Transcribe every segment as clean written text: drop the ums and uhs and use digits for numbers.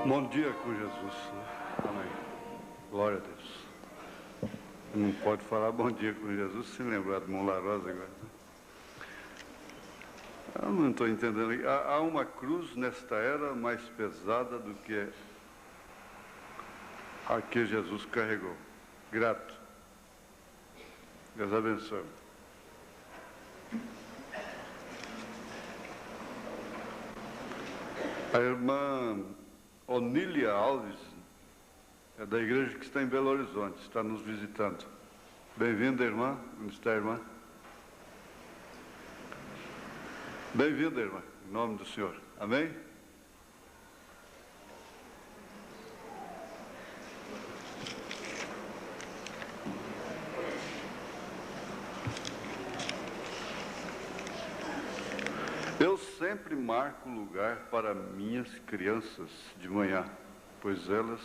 Bom dia com Jesus. Amém. Glória a Deus. Não pode falar bom dia com Jesus sem lembrar de Molarosa agora. Eu não estou entendendo. Há uma cruz nesta era mais pesada do que a que Jesus carregou. Grato. Deus abençoe. A irmã Onília Alves, é da igreja que está em Belo Horizonte, está nos visitando. Bem-vinda, irmã. Onde está a irmã? Bem-vinda, irmã, em nome do Senhor. Amém? Eu sempre marco lugar para minhas crianças de manhã, pois elas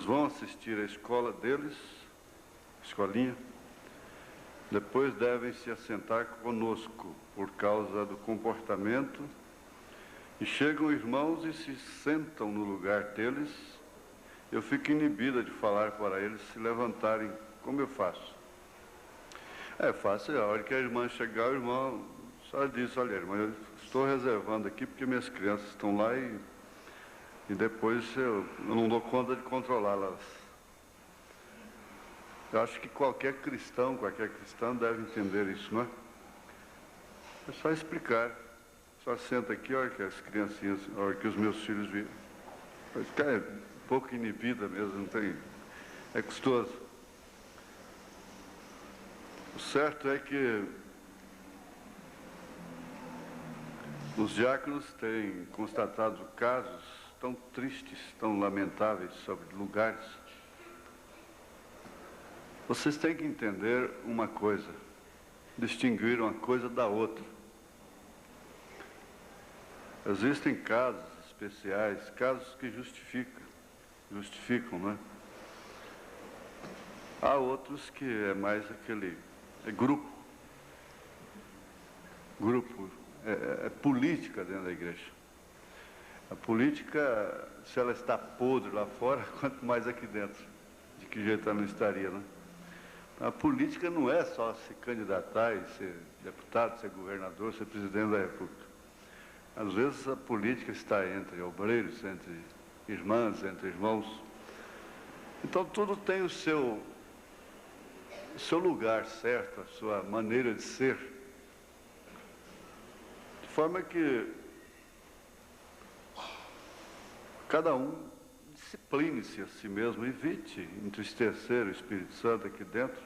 vão assistir à escola deles, escolinha, depois devem se assentar conosco por causa do comportamento, e chegam irmãos e se sentam no lugar deles. Eu fico inibida de falar para eles se levantarem. Como eu faço? É fácil, a hora que a irmã chegar, o irmão só diz: olha, irmã, eu estou reservando aqui porque minhas crianças estão lá e depois eu não dou conta de controlá-las. Eu acho que qualquer cristã deve entender isso, não é? É só explicar. Só senta aqui, olha que as criancinhas, olha que os meus filhos viram. Vai ficar um pouco inibida mesmo, não tem... É custoso. O certo é que os diáconos têm constatado casos tão tristes, tão lamentáveis sobre lugares. Vocês têm que entender uma coisa, distinguir uma coisa da outra. Existem casos especiais, casos que justificam, não é? Há outros que é mais aquele, grupo, é política dentro da igreja. A política, se ela está podre lá fora, quanto mais aqui dentro. De que jeito ela não estaria, né? A política não é só se candidatar e ser deputado, ser governador, ser presidente da República. Às vezes a política está entre obreiros, entre irmãs, entre irmãos. Então tudo tem o seu lugar certo, a sua maneira de ser. De forma que cada um discipline-se a si mesmo, evite entristecer o Espírito Santo aqui dentro,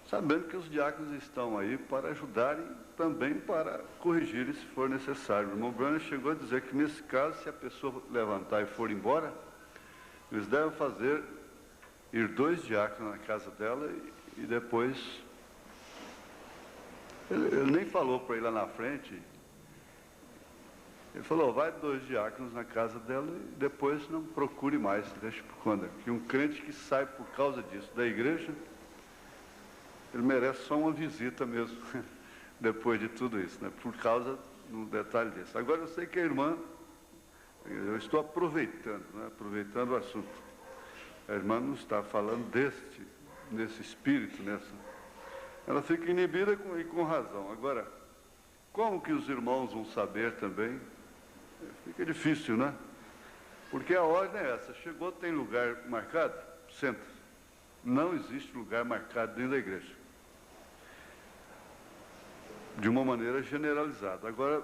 sabendo que os diáconos estão aí para ajudar e também para corrigir se for necessário. O irmão Branham chegou a dizer que nesse caso, se a pessoa levantar e for embora, eles devem ir 2 diáconos na casa dela e depois... Ele nem falou para ir lá na frente. Ele falou: vai 2 diáconos na casa dela e depois não procure mais, deixe por conta. Que um crente que sai por causa disso da igreja, ele merece só uma visita mesmo, depois de tudo isso, né? Por causa de um detalhe desse. Agora eu sei que a irmã, eu estou aproveitando, né? Aproveitando o assunto. A irmã não está falando nesse espírito, ela fica inibida e com razão. Agora, como que os irmãos vão saber também? Fica difícil, né? Porque a ordem é essa: chegou, tem lugar marcado? Senta. Não existe lugar marcado dentro da igreja, de uma maneira generalizada. Agora,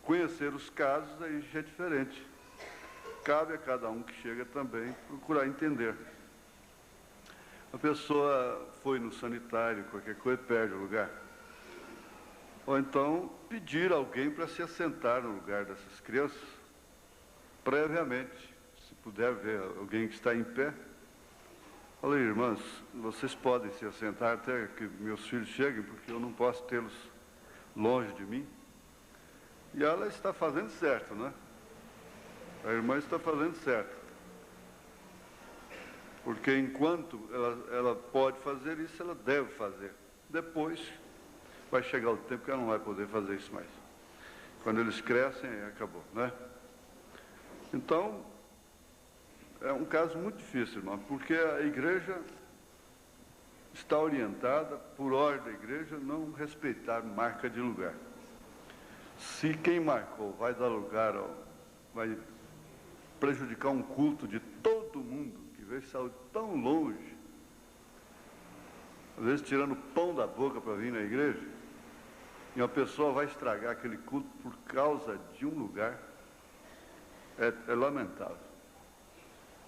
conhecer os casos aí já é diferente. Cabe a cada um que chega também procurar entender. A pessoa foi no sanitário, qualquer coisa, perde o lugar. Ou então pedir alguém para se assentar no lugar dessas crianças, previamente. Se puder ver alguém que está em pé, fala: irmãs, vocês podem se assentar até que meus filhos cheguem, porque eu não posso tê-los longe de mim. E ela está fazendo certo, né? A irmã está fazendo certo. Porque enquanto ela pode fazer isso, ela deve fazer. Depois vai chegar o tempo que ela não vai poder fazer isso mais. Quando eles crescem, acabou, né? Então, é um caso muito difícil, irmão, porque a igreja está orientada, por ordem da igreja, não respeitar marca de lugar. Se quem marcou vai dar lugar, vai prejudicar um culto de todo mundo, que veio sair tão longe, às vezes tirando pão da boca para vir na igreja, e uma pessoa vai estragar aquele culto por causa de um lugar, é lamentável.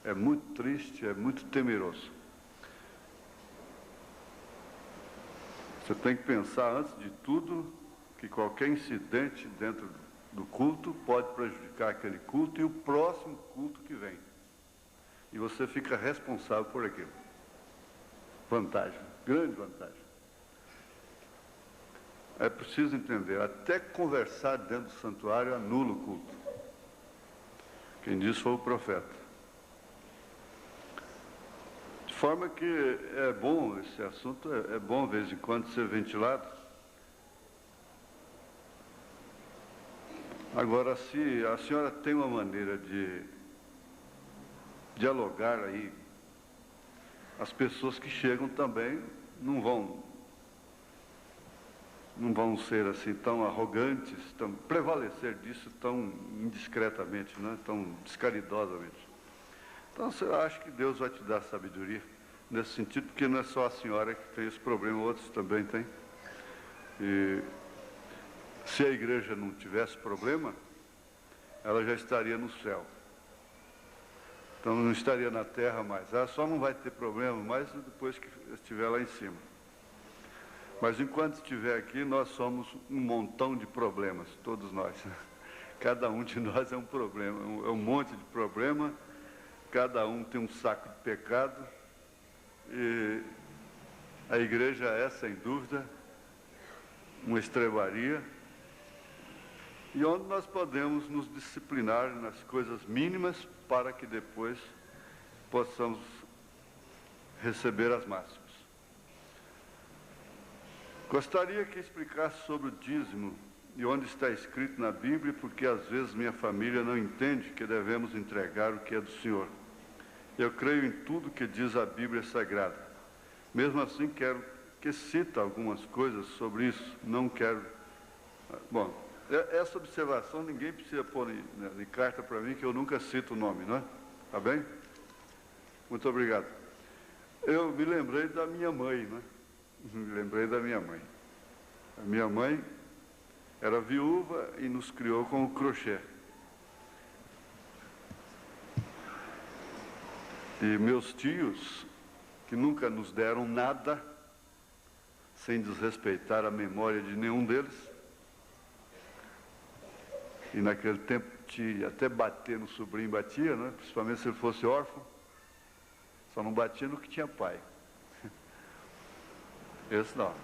É muito triste, é muito temeroso. Você tem que pensar, antes de tudo, que qualquer incidente dentro do culto pode prejudicar aquele culto e o próximo culto que vem. E você fica responsável por aquilo. Vantagem, grande vantagem. É preciso entender, até conversar dentro do santuário anula o culto. Quem disse foi o profeta. De forma que é bom, esse assunto é bom de vez em quando ser ventilado. Agora, se a senhora tem uma maneira de dialogar aí, as pessoas que chegam também não vão ser assim tão arrogantes, tão prevalecer disso tão indiscretamente, né? Tão descaridosamente. Então, eu acho que Deus vai te dar sabedoria nesse sentido, porque não é só a senhora que tem esse problema, outros também têm. E se a igreja não tivesse problema, ela já estaria no céu. Então não estaria na terra mais. Ela só não vai ter problema mais depois que estiver lá em cima. Mas enquanto estiver aqui, nós somos um montão de problemas, todos nós. Cada um de nós é um problema, é um monte de problema, cada um tem um saco de pecado, e a igreja é, sem dúvida, uma estrebaria, e onde nós podemos nos disciplinar nas coisas mínimas para que depois possamos receber as máximas. Gostaria que explicasse sobre o dízimo e onde está escrito na Bíblia, porque às vezes minha família não entende que devemos entregar o que é do Senhor. Eu creio em tudo que diz a Bíblia Sagrada. Mesmo assim, quero que cite algumas coisas sobre isso. Não quero... Bom, essa observação ninguém precisa pôr em carta para mim, que eu nunca cito o nome, não é? Tá bem? Muito obrigado. Eu me lembrei da minha mãe, não é? Me lembrei da minha mãe. A minha mãe era viúva e nos criou com o crochê. E meus tios, que nunca nos deram nada, sem desrespeitar a memória de nenhum deles, e naquele tempo até bater no sobrinho batia, né? Principalmente se ele fosse órfão, só não batia no que tinha pai. Esse não.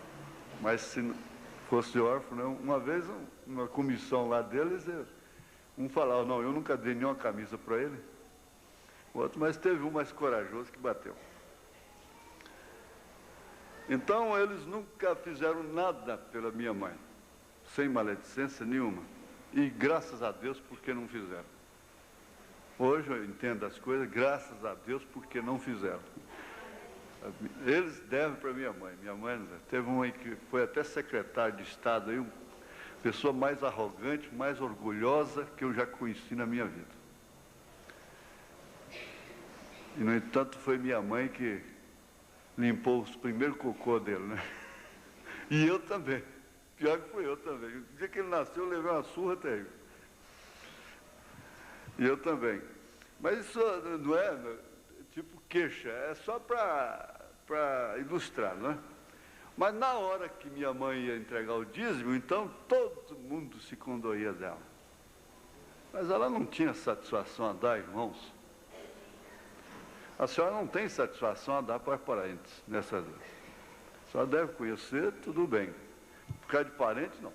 Mas se fosse órfão, né? Uma vez, uma comissão lá deles, um falava, não, eu nunca dei nenhuma camisa para ele. O outro, mas teve um mais corajoso que bateu. Então, eles nunca fizeram nada pela minha mãe, sem maledicência nenhuma. E graças a Deus, porque não fizeram. Hoje eu entendo as coisas, graças a Deus, porque não fizeram. Eles devem para minha mãe. Minha mãe teve uma que foi até secretária de Estado, aí, pessoa mais arrogante, mais orgulhosa que eu já conheci na minha vida. E, no entanto, foi minha mãe que limpou os primeiros cocô dele, né? E eu também. Pior que foi eu também. No dia que ele nasceu, eu levei uma surra terrível. E eu também. Mas isso não é tipo queixa, é só para ilustrar, não é? Mas na hora que minha mãe ia entregar o dízimo, então todo mundo se condoía dela. Mas ela não tinha satisfação a dar, irmãos. A senhora não tem satisfação a dar para parentes nessa vez. A senhora deve conhecer, tudo bem. Por causa de parente, não.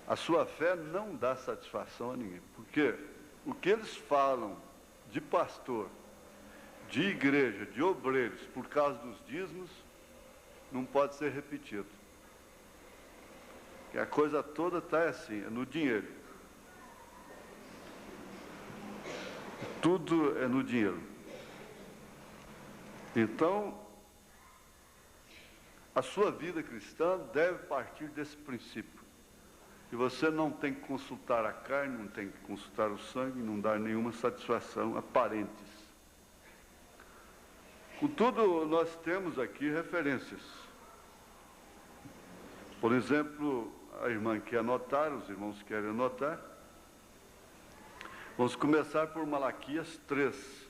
A sua fé não dá satisfação a ninguém. Porque o que eles falam de pastor, de igreja, de obreiros, por causa dos dízimos, não pode ser repetido. Que a coisa toda está assim, é no dinheiro. tudo é no dinheiro. Então, a sua vida cristã deve partir desse princípio. Que você não tem que consultar a carne, não tem que consultar o sangue, não dar nenhuma satisfação aparentes. Contudo, nós temos aqui referências. Por exemplo, a irmã quer anotar, os irmãos querem anotar. Vamos começar por Malaquias 3,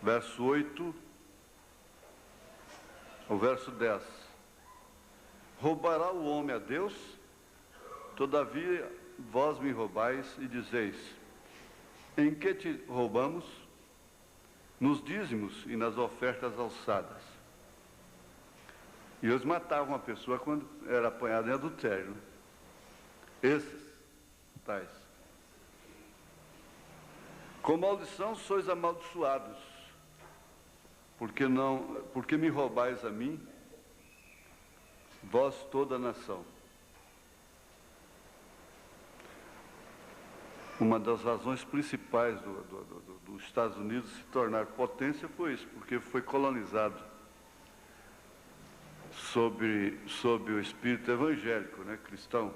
verso 8 ao verso 10. Roubará o homem a Deus? Todavia vós me roubais e dizeis: em que te roubamos? Nos dízimos e nas ofertas alçadas. E eles matavam a pessoa quando era apanhada em adultério. Esses tais. Com maldição sois amaldiçoados, porque me roubais a mim, vós toda a nação. Uma das razões principais dos Estados Unidos se tornar potência foi isso, porque foi colonizado sob o espírito evangélico, né, cristão,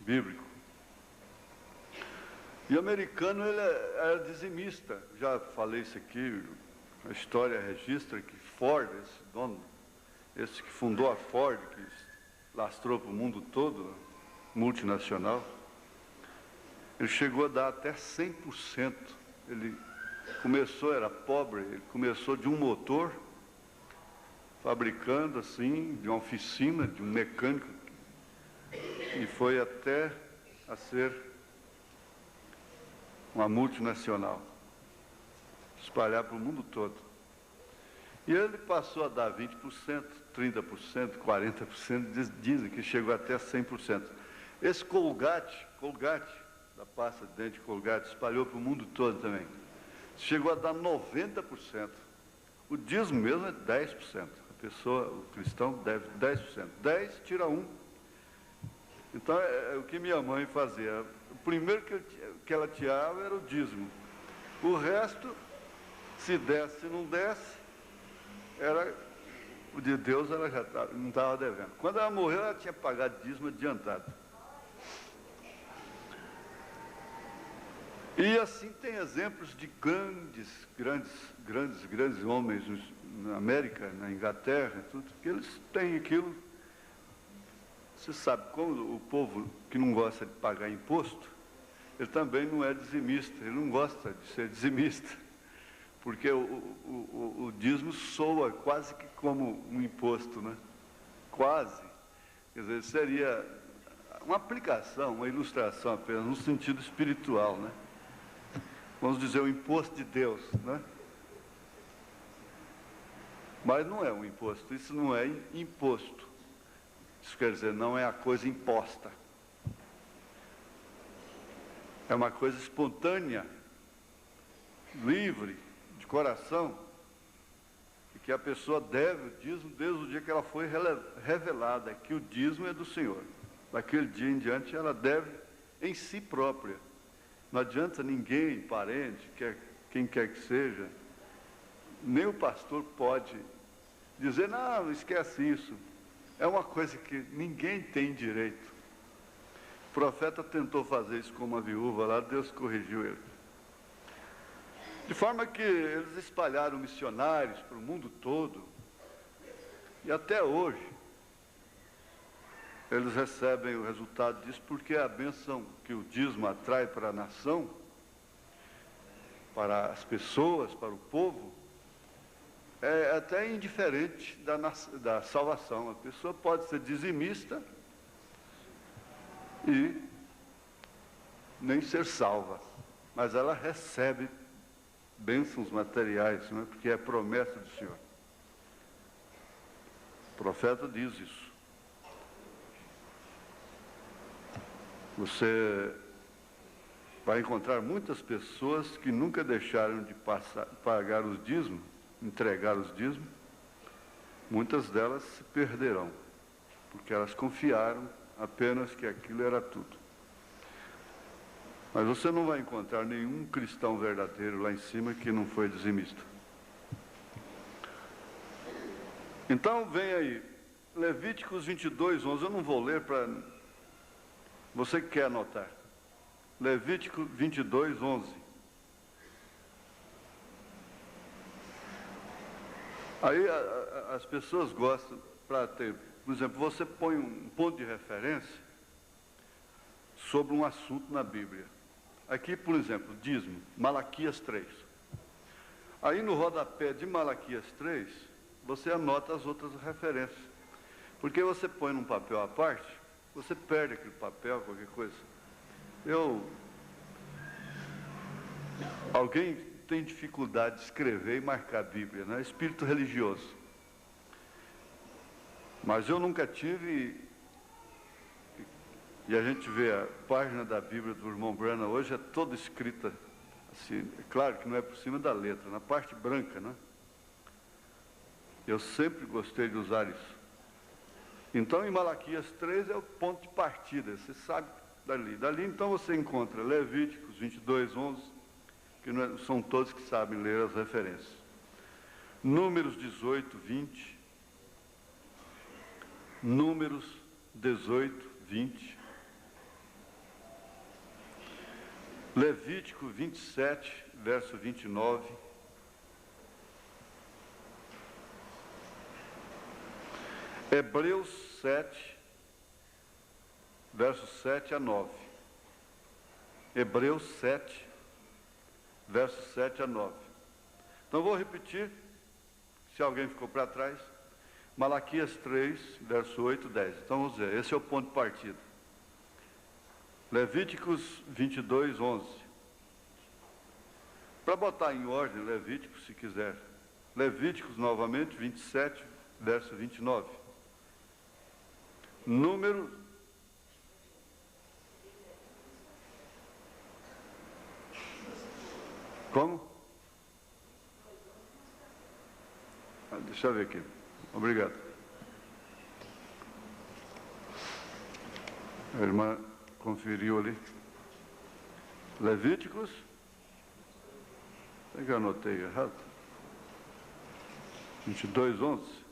bíblico. E o americano, ele era dizimista. Já falei isso aqui, a história registra que Ford, esse dono, esse que fundou a Ford, que lastrou para o mundo todo, multinacional, ele chegou a dar até 100%. Ele começou, era pobre, ele começou de um motor, fabricando assim, de uma oficina, de um mecânico, e foi até a ser uma multinacional, espalhar para o mundo todo. E ele passou a dar 20%, 30%, 40%, dizem que chegou até 100%. Esse Colgate, da pasta de dente Colgate, espalhou para o mundo todo também. Chegou a dar 90%. O dízimo mesmo é 10%. A pessoa, o cristão, deve 10%. 10 tira 1. Então, é o que minha mãe fazia. O primeiro que ela tirava era o dízimo. O resto, se desse, se não desse, era o de Deus, ela já não estava devendo. Quando ela morreu, ela tinha pagado dízimo adiantado. E assim tem exemplos de grandes homens na América, na Inglaterra, tudo, que eles têm aquilo. Você sabe, como o povo que não gosta de pagar imposto, ele também não é dizimista, ele não gosta de ser dizimista, porque o dízimo soa quase que como um imposto, né? Quase. Quer dizer, seria uma aplicação, uma ilustração apenas, no sentido espiritual, né? Vamos dizer, o imposto de Deus, né? Mas não é um imposto, isso não é imposto. Isso quer dizer, não é a coisa imposta. É uma coisa espontânea, livre, de coração, e que a pessoa deve o dízimo desde o dia que ela foi revelada, que o dízimo é do Senhor. Daquele dia em diante, ela deve em si própria. Não adianta ninguém, parente, quem quer que seja, nem o pastor pode dizer, não, esquece isso. É uma coisa que ninguém tem direito. O profeta tentou fazer isso com uma viúva lá, Deus corrigiu ele. De forma que eles espalharam missionários para o mundo todo, e até hoje eles recebem o resultado disso, porque a bênção que o dízimo atrai para a nação, para as pessoas, para o povo, é até indiferente da salvação. A pessoa pode ser dizimista e nem ser salva, mas ela recebe bênçãos materiais, não é? Porque é promessa do Senhor. O profeta diz isso. Você vai encontrar muitas pessoas que nunca deixaram de pagar os dízimos, entregar os dízimos. Muitas delas se perderão, porque elas confiaram apenas que aquilo era tudo. Mas você não vai encontrar nenhum cristão verdadeiro lá em cima que não foi dizimista. Então, vem aí, Levíticos 22, 11. Eu não vou ler para... Você que quer anotar. Levítico 22, 11. Aí as pessoas gostam para ter... Por exemplo, você põe um ponto de referência sobre um assunto na Bíblia. Aqui, por exemplo, dízimo, Malaquias 3. Aí no rodapé de Malaquias 3, você anota as outras referências. Porque você põe num papel à parte, você perde aquele papel, qualquer coisa. Alguém tem dificuldade de escrever e marcar a Bíblia, né? Espírito religioso. Mas eu nunca tive, e a gente vê a página da Bíblia do irmão Branham hoje, é toda escrita, assim, é claro que não é por cima da letra, na parte branca, né? Eu sempre gostei de usar isso. Então, em Malaquias 3 é o ponto de partida, você sabe dali. Dali, então, você encontra Levíticos 22, 11, que não é, são todos que sabem ler as referências. Números 18, 20. Números 18, 20. Levítico 27, verso 29. Hebreus 7, versos 7 a 9. Hebreus 7, versos 7 a 9. Então, vou repetir, se alguém ficou para trás. Malaquias 3, verso 8, 10. Então, vamos ver, esse é o ponto de partida. Levíticos 22, 11. Para botar em ordem, Levíticos, se quiser. Levíticos, novamente, 27, verso 29. Número... Como? Deixa eu ver aqui. Obrigado. A irmã conferiu ali. Levíticos. Será que eu anotei errado? 22, 11.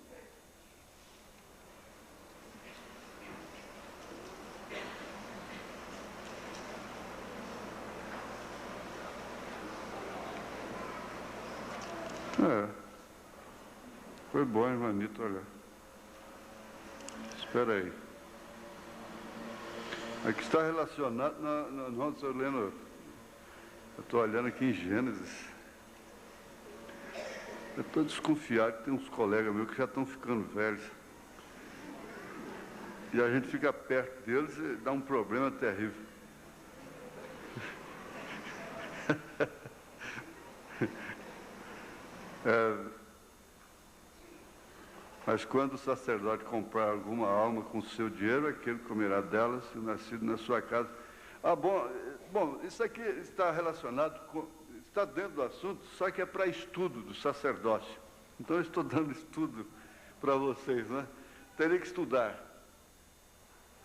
Foi bom, irmanito, olha. Espera aí. Aqui está relacionado, não estou lendo, eu estou olhando aqui em Gênesis. Eu estou desconfiado que tem uns colegas meus que já estão ficando velhos. E a gente fica perto deles e dá um problema terrível. Mas quando o sacerdote comprar alguma alma com o seu dinheiro, aquele comerá delas, se nascido na sua casa. Bom, isso aqui está relacionado com, está dentro do assunto, só que é para estudo do sacerdócio. Então eu estou dando estudo para vocês, né? Teria que estudar.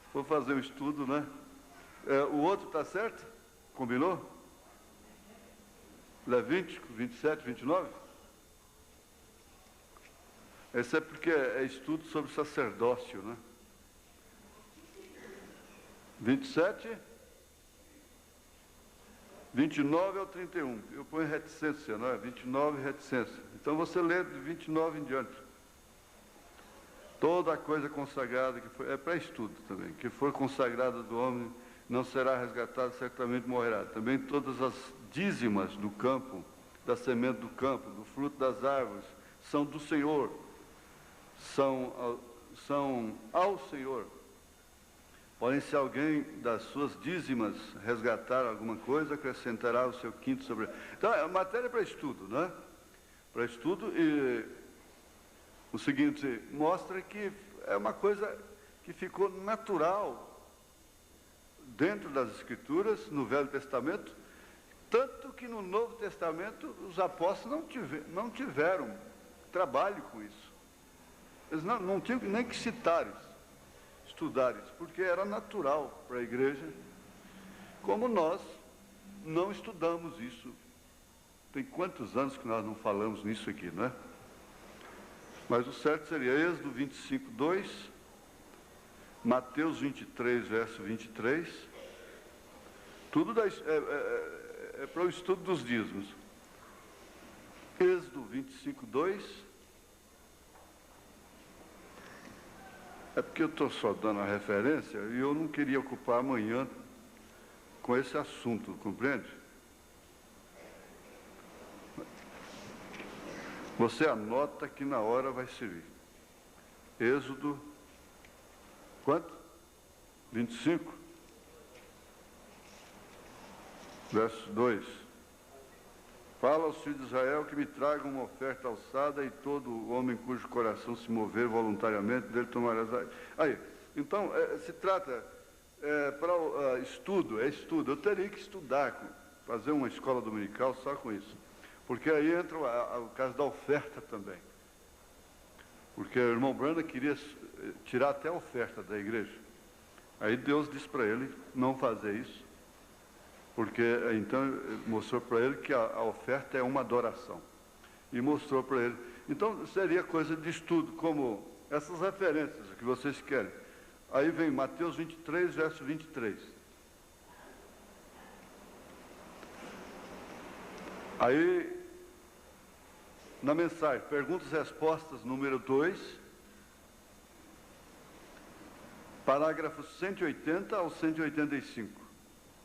Se for fazer um estudo, né? O outro está certo? Combinou? Levítico 27, 29? Esse é porque é estudo sobre sacerdócio, né? 27, 29 ao 31. Eu ponho reticência, não é? 29 reticência. Então você lê de 29 em diante. Toda a coisa consagrada que foi, é para estudo também, que for consagrada do homem não será resgatada, certamente morrerá. Também todas as dízimas do campo, da semente do campo, do fruto das árvores, são do Senhor. São ao Senhor. Porém, se alguém das suas dízimas resgatar alguma coisa, acrescentará o seu quinto sobre... Então, é matéria para estudo, né? Para estudo, e o seguinte, mostra que é uma coisa que ficou natural dentro das Escrituras, no Velho Testamento, tanto que no Novo Testamento os apóstolos não tiveram trabalho com isso. Eles não tinham nem que citar isso, estudar isso, porque era natural para a igreja, como nós não estudamos isso. Tem quantos anos que nós não falamos nisso aqui, não é? Mas o certo seria Êxodo 25, 2, Mateus 23, verso 23, tudo é para o estudo dos dízimos. Êxodo 25, 2, é porque eu estou só dando a referência e eu não queria ocupar amanhã com esse assunto, compreende? Você anota que na hora vai servir. Êxodo, quanto? 25, verso 2. Fala aos filhos de Israel que me tragam uma oferta alçada e todo homem cujo coração se mover voluntariamente, dele tomarás. Aí, então, se trata para estudo, é estudo. Eu teria que estudar, fazer uma escola dominical só com isso. Porque aí entra o caso da oferta também. Porque o irmão Branda queria tirar até a oferta da igreja. Aí Deus disse para ele não fazer isso. Porque então mostrou para ele que a oferta é uma adoração. E mostrou para ele. Então seria coisa de estudo, como essas referências que vocês querem. Aí vem Mateus 23, verso 23. Aí, na mensagem, perguntas e respostas, número 2, parágrafos 180 ao 185.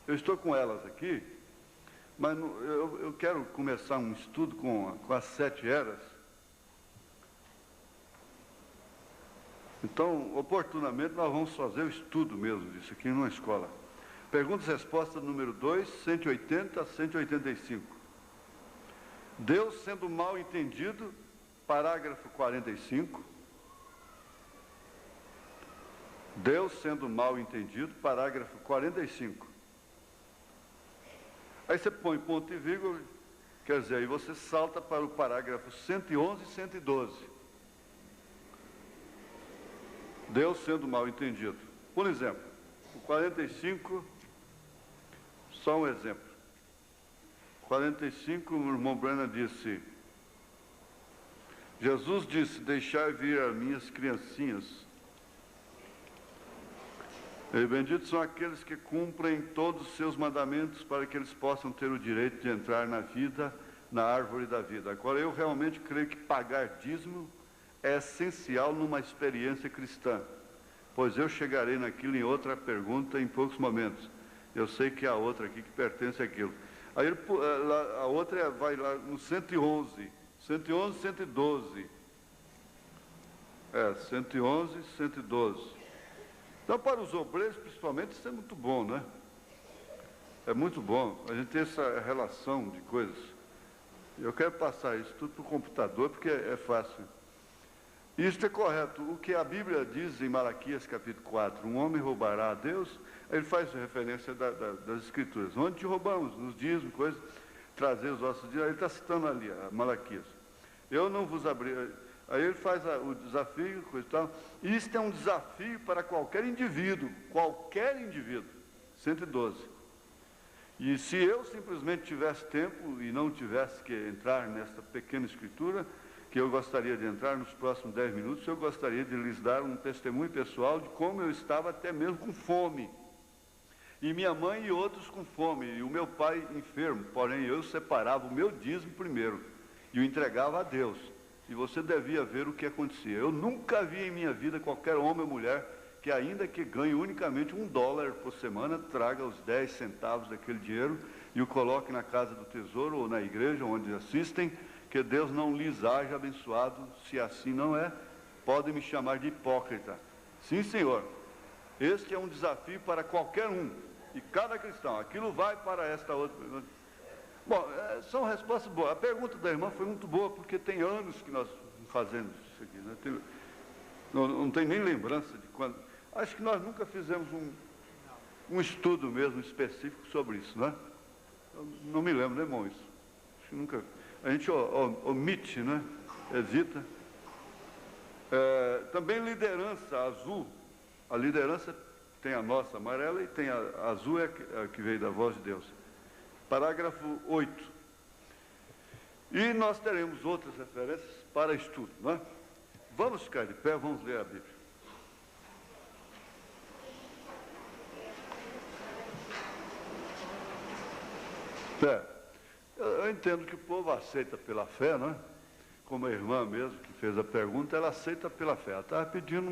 Eu estou com elas aqui, mas eu quero começar um estudo com as 7 eras. Então, oportunamente, nós vamos fazer o estudo mesmo disso aqui numa escola. Perguntas e respostas, número 2, 180 a 185. Deus sendo mal entendido, parágrafo 45. Deus sendo mal entendido, parágrafo 45. Aí você põe ponto e vírgula, quer dizer, aí você salta para o parágrafo 111 e 112. Deus sendo mal entendido. Por exemplo, o 45, só um exemplo. 45, o irmão Brana disse, Jesus disse, deixai vir as minhas criancinhas. E benditos são aqueles que cumprem todos os seus mandamentos para que eles possam ter o direito de entrar na vida, na árvore da vida. Agora, eu realmente creio que pagar dízimo é essencial numa experiência cristã, pois eu chegarei naquilo em outra pergunta em poucos momentos. Eu sei que há outra aqui que pertence àquilo. Aí a outra vai lá no 111, 112. 111, 112. Então, para os obreiros, principalmente, isso é muito bom, né? É muito bom a gente ter essa relação de coisas. Eu quero passar isso tudo para o computador, porque é fácil. Isso é correto. O que a Bíblia diz em Malaquias, capítulo 4, um homem roubará a Deus, ele faz referência das Escrituras. Onde te roubamos? Nos dízimos, coisas, trazer os ossos de... Ele está citando ali, Malaquias. Eu não vos abri... Aí ele faz o desafio, coisa e tal. Isto é um desafio para qualquer indivíduo. 112. E se eu simplesmente tivesse tempo e não tivesse que entrar nessa pequena escritura, que eu gostaria de entrar nos próximos 10 minutos, eu gostaria de lhes dar um testemunho pessoal de como eu estava até mesmo com fome. E minha mãe e outros com fome, e o meu pai enfermo, porém eu separava o meu dízimo primeiro e o entregava a Deus. E você devia ver o que acontecia. Eu nunca vi em minha vida qualquer homem ou mulher que, ainda que ganhe unicamente $1 por semana, traga os 10 centavos daquele dinheiro e o coloque na casa do tesouro ou na igreja onde assistem, que Deus não lhes haja abençoado. Se assim não é, podem me chamar de hipócrita. Sim, Senhor, este é um desafio para qualquer um, e cada cristão. Aquilo vai para esta outra pergunta. Bom, são respostas boas. A pergunta da irmã foi muito boa, porque tem anos que nós fazemos isso aqui, né? Não tem nem lembrança de quando. Acho que nós nunca fizemos um estudo mesmo específico sobre isso, né? Eu não me lembro, né, irmão, isso? Acho que nunca. A gente omite, né? Evita. Também liderança azul. A liderança tem a nossa amarela e tem a azul, é a que veio da voz de Deus. Parágrafo 8. E nós teremos outras referências para estudo, não é? Vamos ficar de pé, vamos ler a Bíblia. Eu entendo que o povo aceita pela fé, não é? Como a irmã mesmo que fez a pergunta, ela aceita pela fé. Ela estava pedindo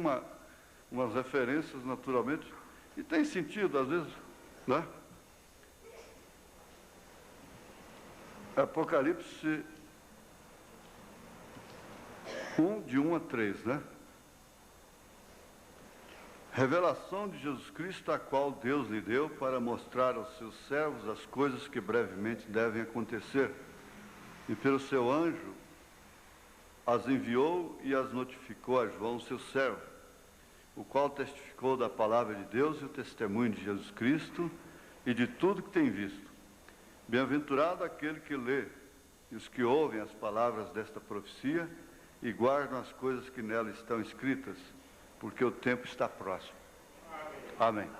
umas referências, naturalmente, e tem sentido, às vezes, não é? Apocalipse 1, de 1 a 3, né? Revelação de Jesus Cristo, a qual Deus lhe deu para mostrar aos seus servos as coisas que brevemente devem acontecer. E pelo seu anjo as enviou e as notificou a João, seu servo, o qual testificou da palavra de Deus e o testemunho de Jesus Cristo e de tudo que tem visto. Bem-aventurado aquele que lê e os que ouvem as palavras desta profecia e guardam as coisas que nela estão escritas, porque o tempo está próximo. Amém.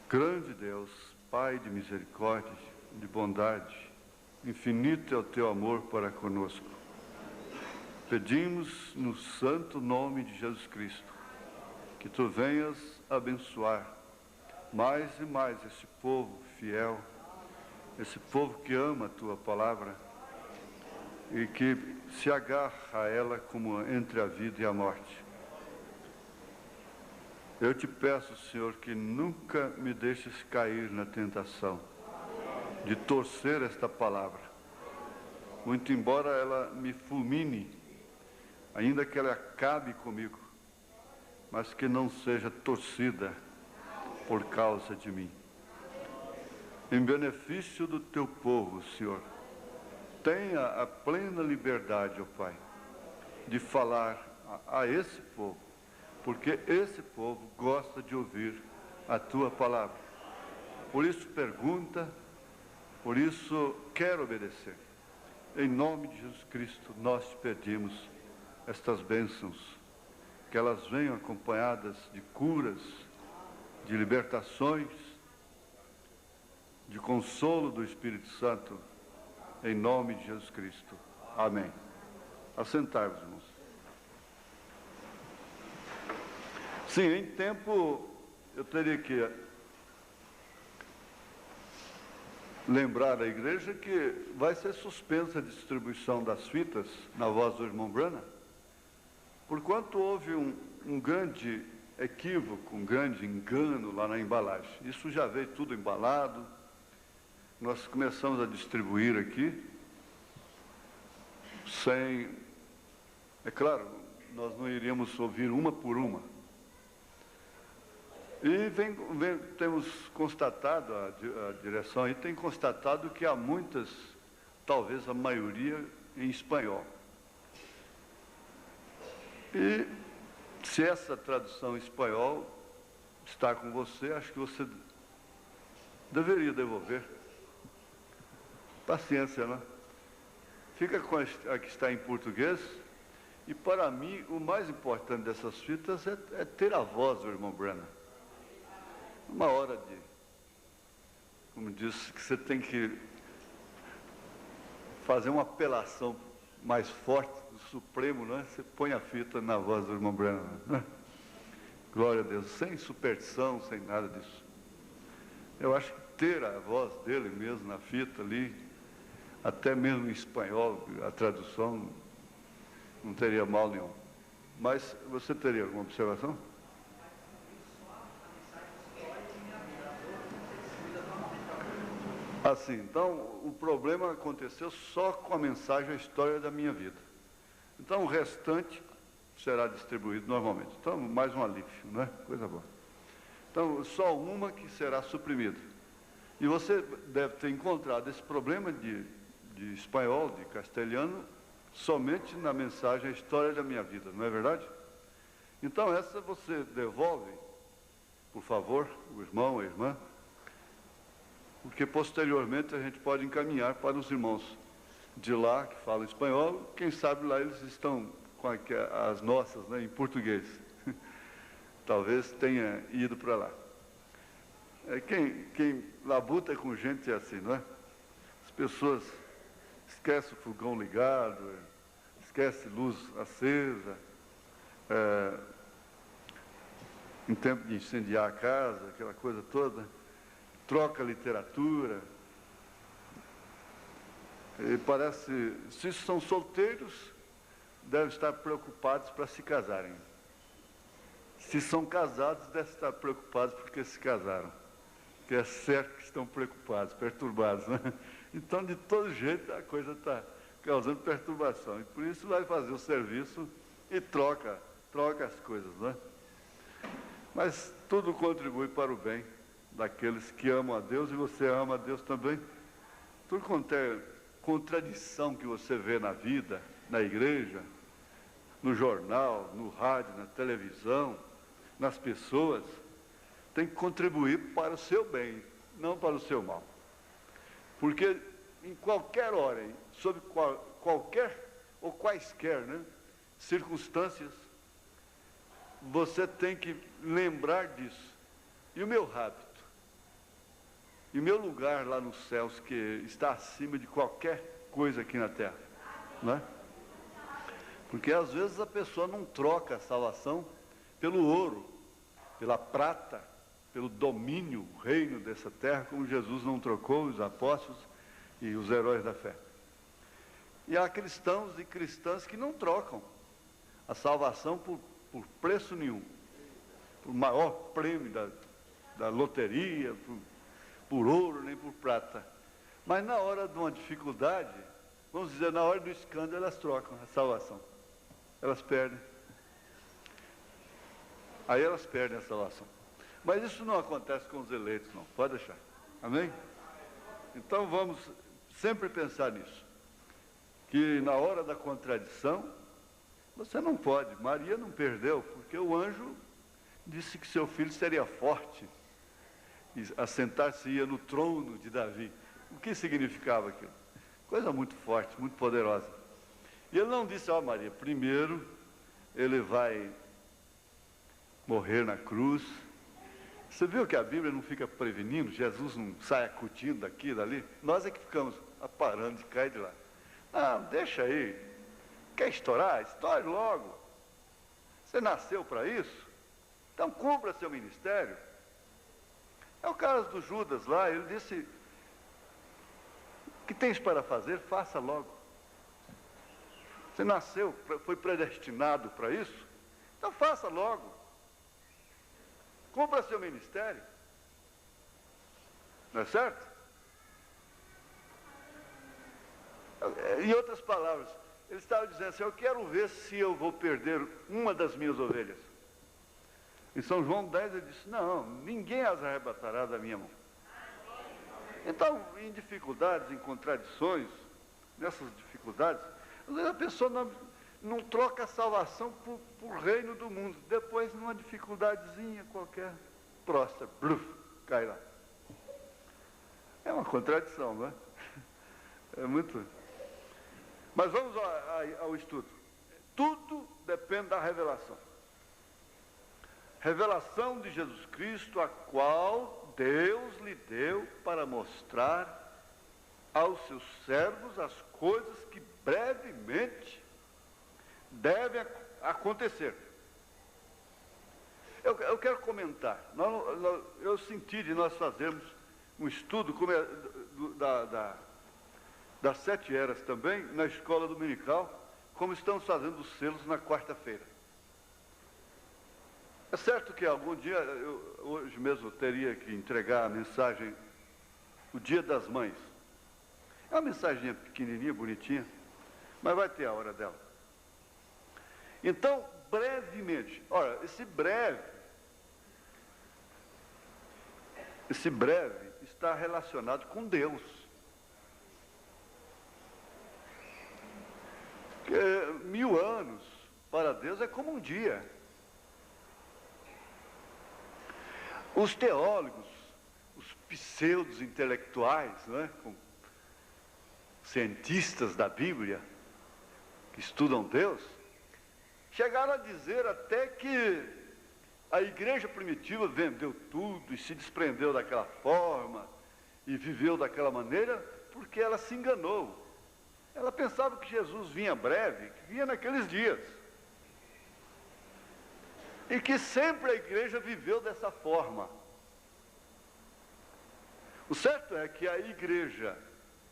Grande Deus, Pai de misericórdia, de bondade, infinito é o teu amor para conosco. Pedimos no santo nome de Jesus Cristo, que tu venhas abençoar mais e mais esse povo fiel, esse povo que ama a tua palavra e que se agarra a ela como entre a vida e a morte. Eu te peço, Senhor, que nunca me deixes cair na tentação de torcer esta palavra, muito embora ela me fulmine, ainda que ela acabe comigo, mas que não seja torcida por causa de mim. Em benefício do teu povo, Senhor, tenha a plena liberdade, ó Pai, de falar a esse povo, porque esse povo gosta de ouvir a tua palavra. Por isso pergunta, por isso quer obedecer. Em nome de Jesus Cristo, nós te pedimos estas bênçãos, que elas venham acompanhadas de curas, de libertações, de consolo do Espírito Santo, em nome de Jesus Cristo. Amém. Assentai-vos, irmãos. Sim, em tempo, eu teria que lembrar a igreja que vai ser suspensa a distribuição das fitas na voz do irmão Branham, porquanto houve um grande equívoco, um grande engano lá na embalagem. Isso já veio tudo embalado, nós começamos a distribuir aqui, é claro, nós não iríamos ouvir uma por uma. E temos constatado, a direção aí tem constatado que há muitas, talvez a maioria, em espanhol. E se essa tradução em espanhol está com você, acho que você deveria devolver. Paciência, né? Fica com a que está em português. E para mim, o mais importante dessas fitas é ter a voz do irmão Branham. Uma hora como disse, que você tem que fazer uma apelação mais forte do Supremo, não é? Você põe a fita na voz do irmão Branham, né? Glória a Deus, sem superstição, sem nada disso. Eu acho que ter a voz dele mesmo na fita ali, até mesmo em espanhol, a tradução, não teria mal nenhum. Mas você teria alguma observação? Assim, então, o problema aconteceu só com a mensagem, a história da minha vida. Então, o restante será distribuído normalmente. Então, mais um alívio, não é? Coisa boa. Então, só uma que será suprimida. E você deve ter encontrado esse problema de espanhol, de castelhano, somente na mensagem, a história da minha vida, não é verdade? Então, essa você devolve, por favor, o irmão, a irmã, porque posteriormente a gente pode encaminhar para os irmãos de lá, que falam espanhol, quem sabe lá eles estão com as nossas, né, em português. Talvez tenha ido para lá. Quem labuta com gente é assim, não é? As pessoas esquecem o fogão ligado, esquecem luz acesa, em tempo de incendiar a casa, aquela coisa toda, troca literatura. E parece, se são solteiros, devem estar preocupados para se casarem. Se são casados, devem estar preocupados porque se casaram. Que é certo que estão preocupados, perturbados, né? Então, de todo jeito, a coisa está causando perturbação. E por isso vai fazer o serviço e troca as coisas, né? Mas tudo contribui para o bem daqueles que amam a Deus, e você ama a Deus também. Tudo quanto é contradição que você vê na vida, na igreja, no jornal, no rádio, na televisão, nas pessoas, tem que contribuir para o seu bem, não para o seu mal. Porque em qualquer hora, sob qualquer ou quaisquer, né, circunstâncias, você tem que lembrar disso. E o meu hábito, e o meu lugar lá nos céus, que está acima de qualquer coisa aqui na terra, não é? Porque às vezes a pessoa não troca a salvação pelo ouro, pela prata, pelo domínio, o reino dessa terra, como Jesus não trocou os apóstolos e os heróis da fé. E há cristãos e cristãs que não trocam a salvação por preço nenhum, por maior prêmio da loteria, por ouro, nem por prata. Mas na hora de uma dificuldade, vamos dizer, na hora do escândalo, elas trocam a salvação. Elas perdem. Aí elas perdem a salvação. Mas isso não acontece com os eleitos, não. Pode deixar. Amém? Então vamos sempre pensar nisso. Que na hora da contradição, você não pode. Maria não perdeu, porque o anjo disse que seu filho seria forte e assentar-se-ia no trono de Davi. O que significava aquilo? Coisa muito forte, muito poderosa. E ele não disse, ó Maria, primeiro ele vai morrer na cruz. Você viu que a Bíblia não fica prevenindo, Jesus não sai acutindo daqui e dali? Nós é que ficamos aparando de cá e de lá. Não, deixa aí. Quer estourar? Estoure logo. Você nasceu para isso? Então cumpra seu ministério. É o caso do Judas lá, ele disse, o que tens para fazer, faça logo. Você nasceu, foi predestinado para isso? Então faça logo. Cumpra seu ministério. Não é certo? Em outras palavras, ele estava dizendo assim, eu quero ver se eu vou perder uma das minhas ovelhas. Em São João 10 ele disse, não, ninguém as arrebatará da minha mão. Então, em dificuldades, em contradições, nessas dificuldades, às vezes a pessoa não troca a salvação por reino do mundo. Depois, numa dificuldadezinha qualquer, prostra, bluf, cai lá. É uma contradição, não é? É muito... Mas vamos ao estudo. Tudo depende da revelação. Revelação de Jesus Cristo, a qual Deus lhe deu para mostrar aos seus servos as coisas que brevemente devem acontecer. Eu quero comentar. Eu senti de nós fazermos um estudo das 7 eras também, na escola dominical, como estamos fazendo os selos na quarta-feira. É certo que algum dia, hoje mesmo, teria que entregar a mensagem, o Dia das Mães. É uma mensagem pequenininha, bonitinha, mas vai ter a hora dela. Então, brevemente, olha, esse breve está relacionado com Deus. Porque 1000 anos para Deus é como um dia. Os teólogos, os pseudos intelectuais, né, cientistas da Bíblia, que estudam Deus, chegaram a dizer até que a A igreja primitiva vendeu tudo e se desprendeu daquela forma e viveu daquela maneira porque ela se enganou. Ela pensava que Jesus vinha breve, que vinha naqueles dias. E que sempre a igreja viveu dessa forma. O certo é que a igreja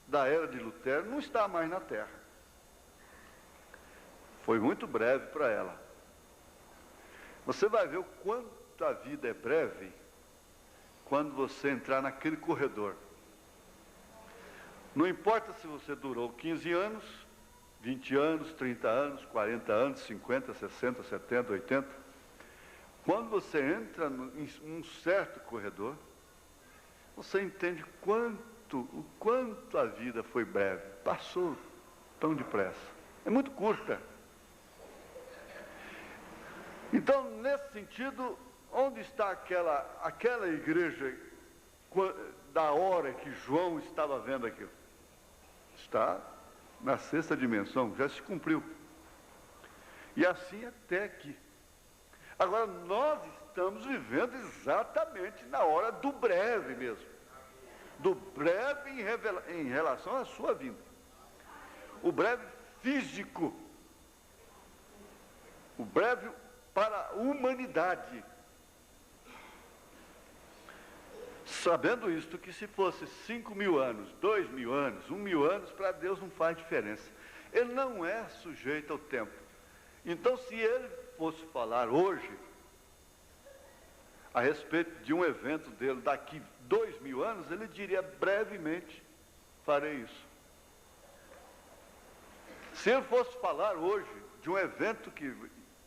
da era de Lutero não está mais na terra. Foi muito breve para ela. Você vai ver o quanto a vida é breve quando você entrar naquele corredor. Não importa se você durou 15 anos, 20 anos, 30 anos, 40 anos, 50, 60, 70, 80. Quando você entra em um certo corredor, você entende o quanto a vida foi breve. Passou tão depressa. É muito curta. Então, nesse sentido, onde está aquela igreja da hora que João estava vendo aquilo? Está na sexta dimensão, já se cumpriu. E assim até aqui. Agora, nós estamos vivendo exatamente na hora do breve mesmo. Do breve em relação à sua vida. O breve físico. O breve para a humanidade. Sabendo isto, que se fosse 5.000 anos, 2.000 anos, 1.000 anos, para Deus não faz diferença. Ele não é sujeito ao tempo. Então, se ele fosse falar hoje a respeito de um evento dele daqui 2.000 anos, ele diria: brevemente farei isso. Se ele fosse falar hoje de um evento que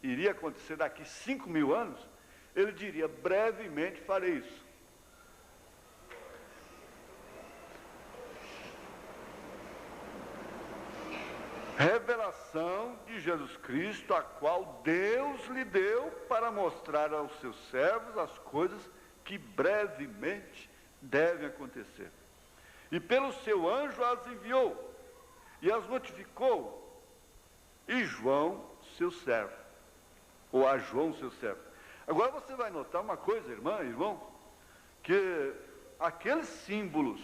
iria acontecer daqui 5.000 anos, ele diria: brevemente farei isso. Revelação de Jesus Cristo, a qual Deus lhe deu para mostrar aos seus servos as coisas que brevemente devem acontecer. E pelo seu anjo as enviou e as notificou. E João, seu servo, ou a João, seu servo. Agora você vai notar uma coisa, irmã, irmão, que aqueles símbolos,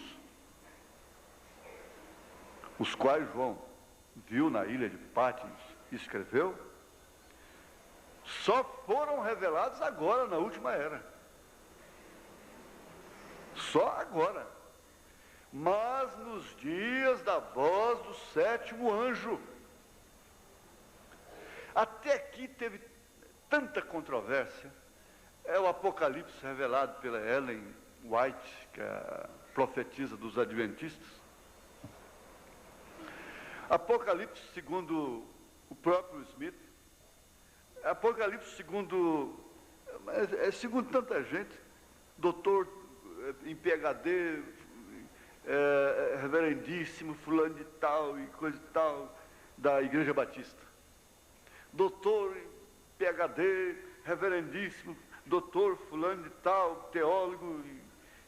os quais João viu na ilha de Patmos e escreveu, só foram revelados agora, na última era. Só agora. Mas nos dias da voz do sétimo anjo. Até aqui teve tanta controvérsia. É o Apocalipse revelado pela Ellen White, que é a profetisa dos adventistas. Apocalipse segundo o próprio Smith, Apocalipse segundo tanta gente, doutor em PhD, reverendíssimo, fulano de tal e coisa e tal, da Igreja Batista. Doutor em PhD, reverendíssimo, doutor fulano de tal, teólogo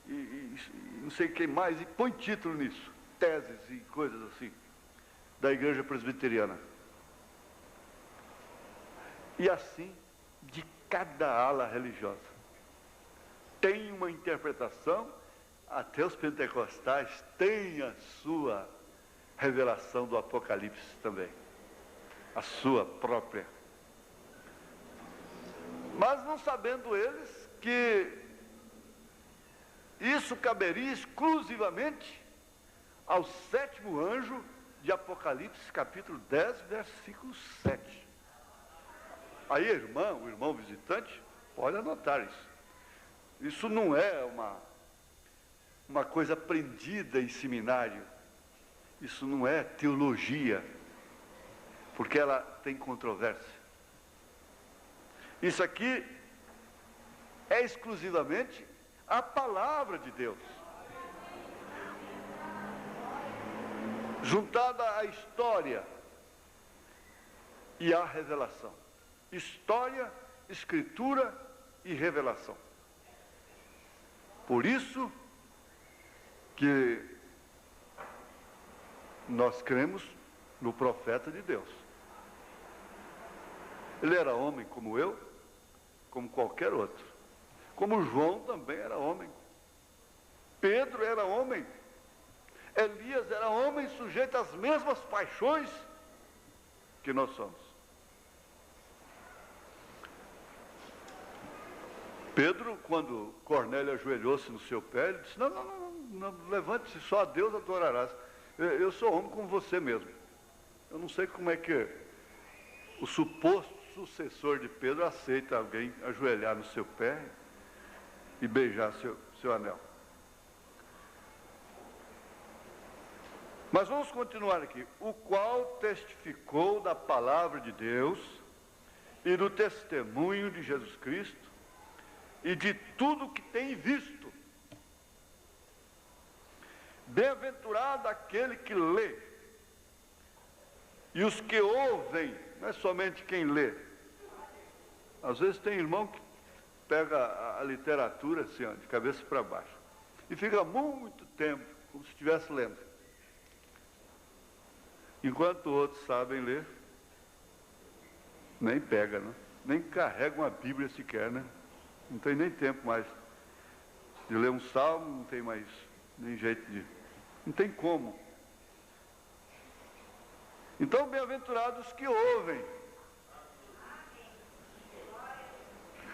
e não sei quem mais, e põe título nisso, teses e coisas assim, da Igreja Presbiteriana. E assim, de cada ala religiosa. Tem uma interpretação, até os pentecostais têm a sua revelação do Apocalipse também. A sua própria. Mas não sabendo eles que isso caberia exclusivamente ao sétimo anjo de Apocalipse, capítulo 10, versículo 7. Aí, o irmão visitante, pode anotar isso. Isso não é uma coisa aprendida em seminário. Isso não é teologia, porque ela tem controvérsia. Isso aqui é exclusivamente a palavra de Deus, juntada à história e à revelação. História, escritura e revelação. Por isso que nós cremos no profeta de Deus. Ele era homem como eu, como qualquer outro. Como João também era homem. Pedro era homem. Elias era homem sujeito às mesmas paixões que nós somos. Pedro, quando Cornélio ajoelhou-se no seu pé, ele disse, não, levante-se, só a Deus adorarás. Eu sou homem como você mesmo. Eu não sei como é que o suposto sucessor de Pedro aceita alguém ajoelhar no seu pé e beijar seu anel. Mas vamos continuar aqui. O qual testificou da palavra de Deus e do testemunho de Jesus Cristo e de tudo que tem visto. Bem-aventurado aquele que lê e os que ouvem, não é somente quem lê. Às vezes tem irmão que pega a literatura assim, ó, de cabeça para baixo, e fica muito tempo, como se estivesse lendo. Enquanto outros sabem ler, nem pega, né? Nem carregam a Bíblia sequer, né? Não tem nem tempo mais de ler um salmo, não tem mais nem jeito de... Não tem como. Então, bem-aventurados os que ouvem,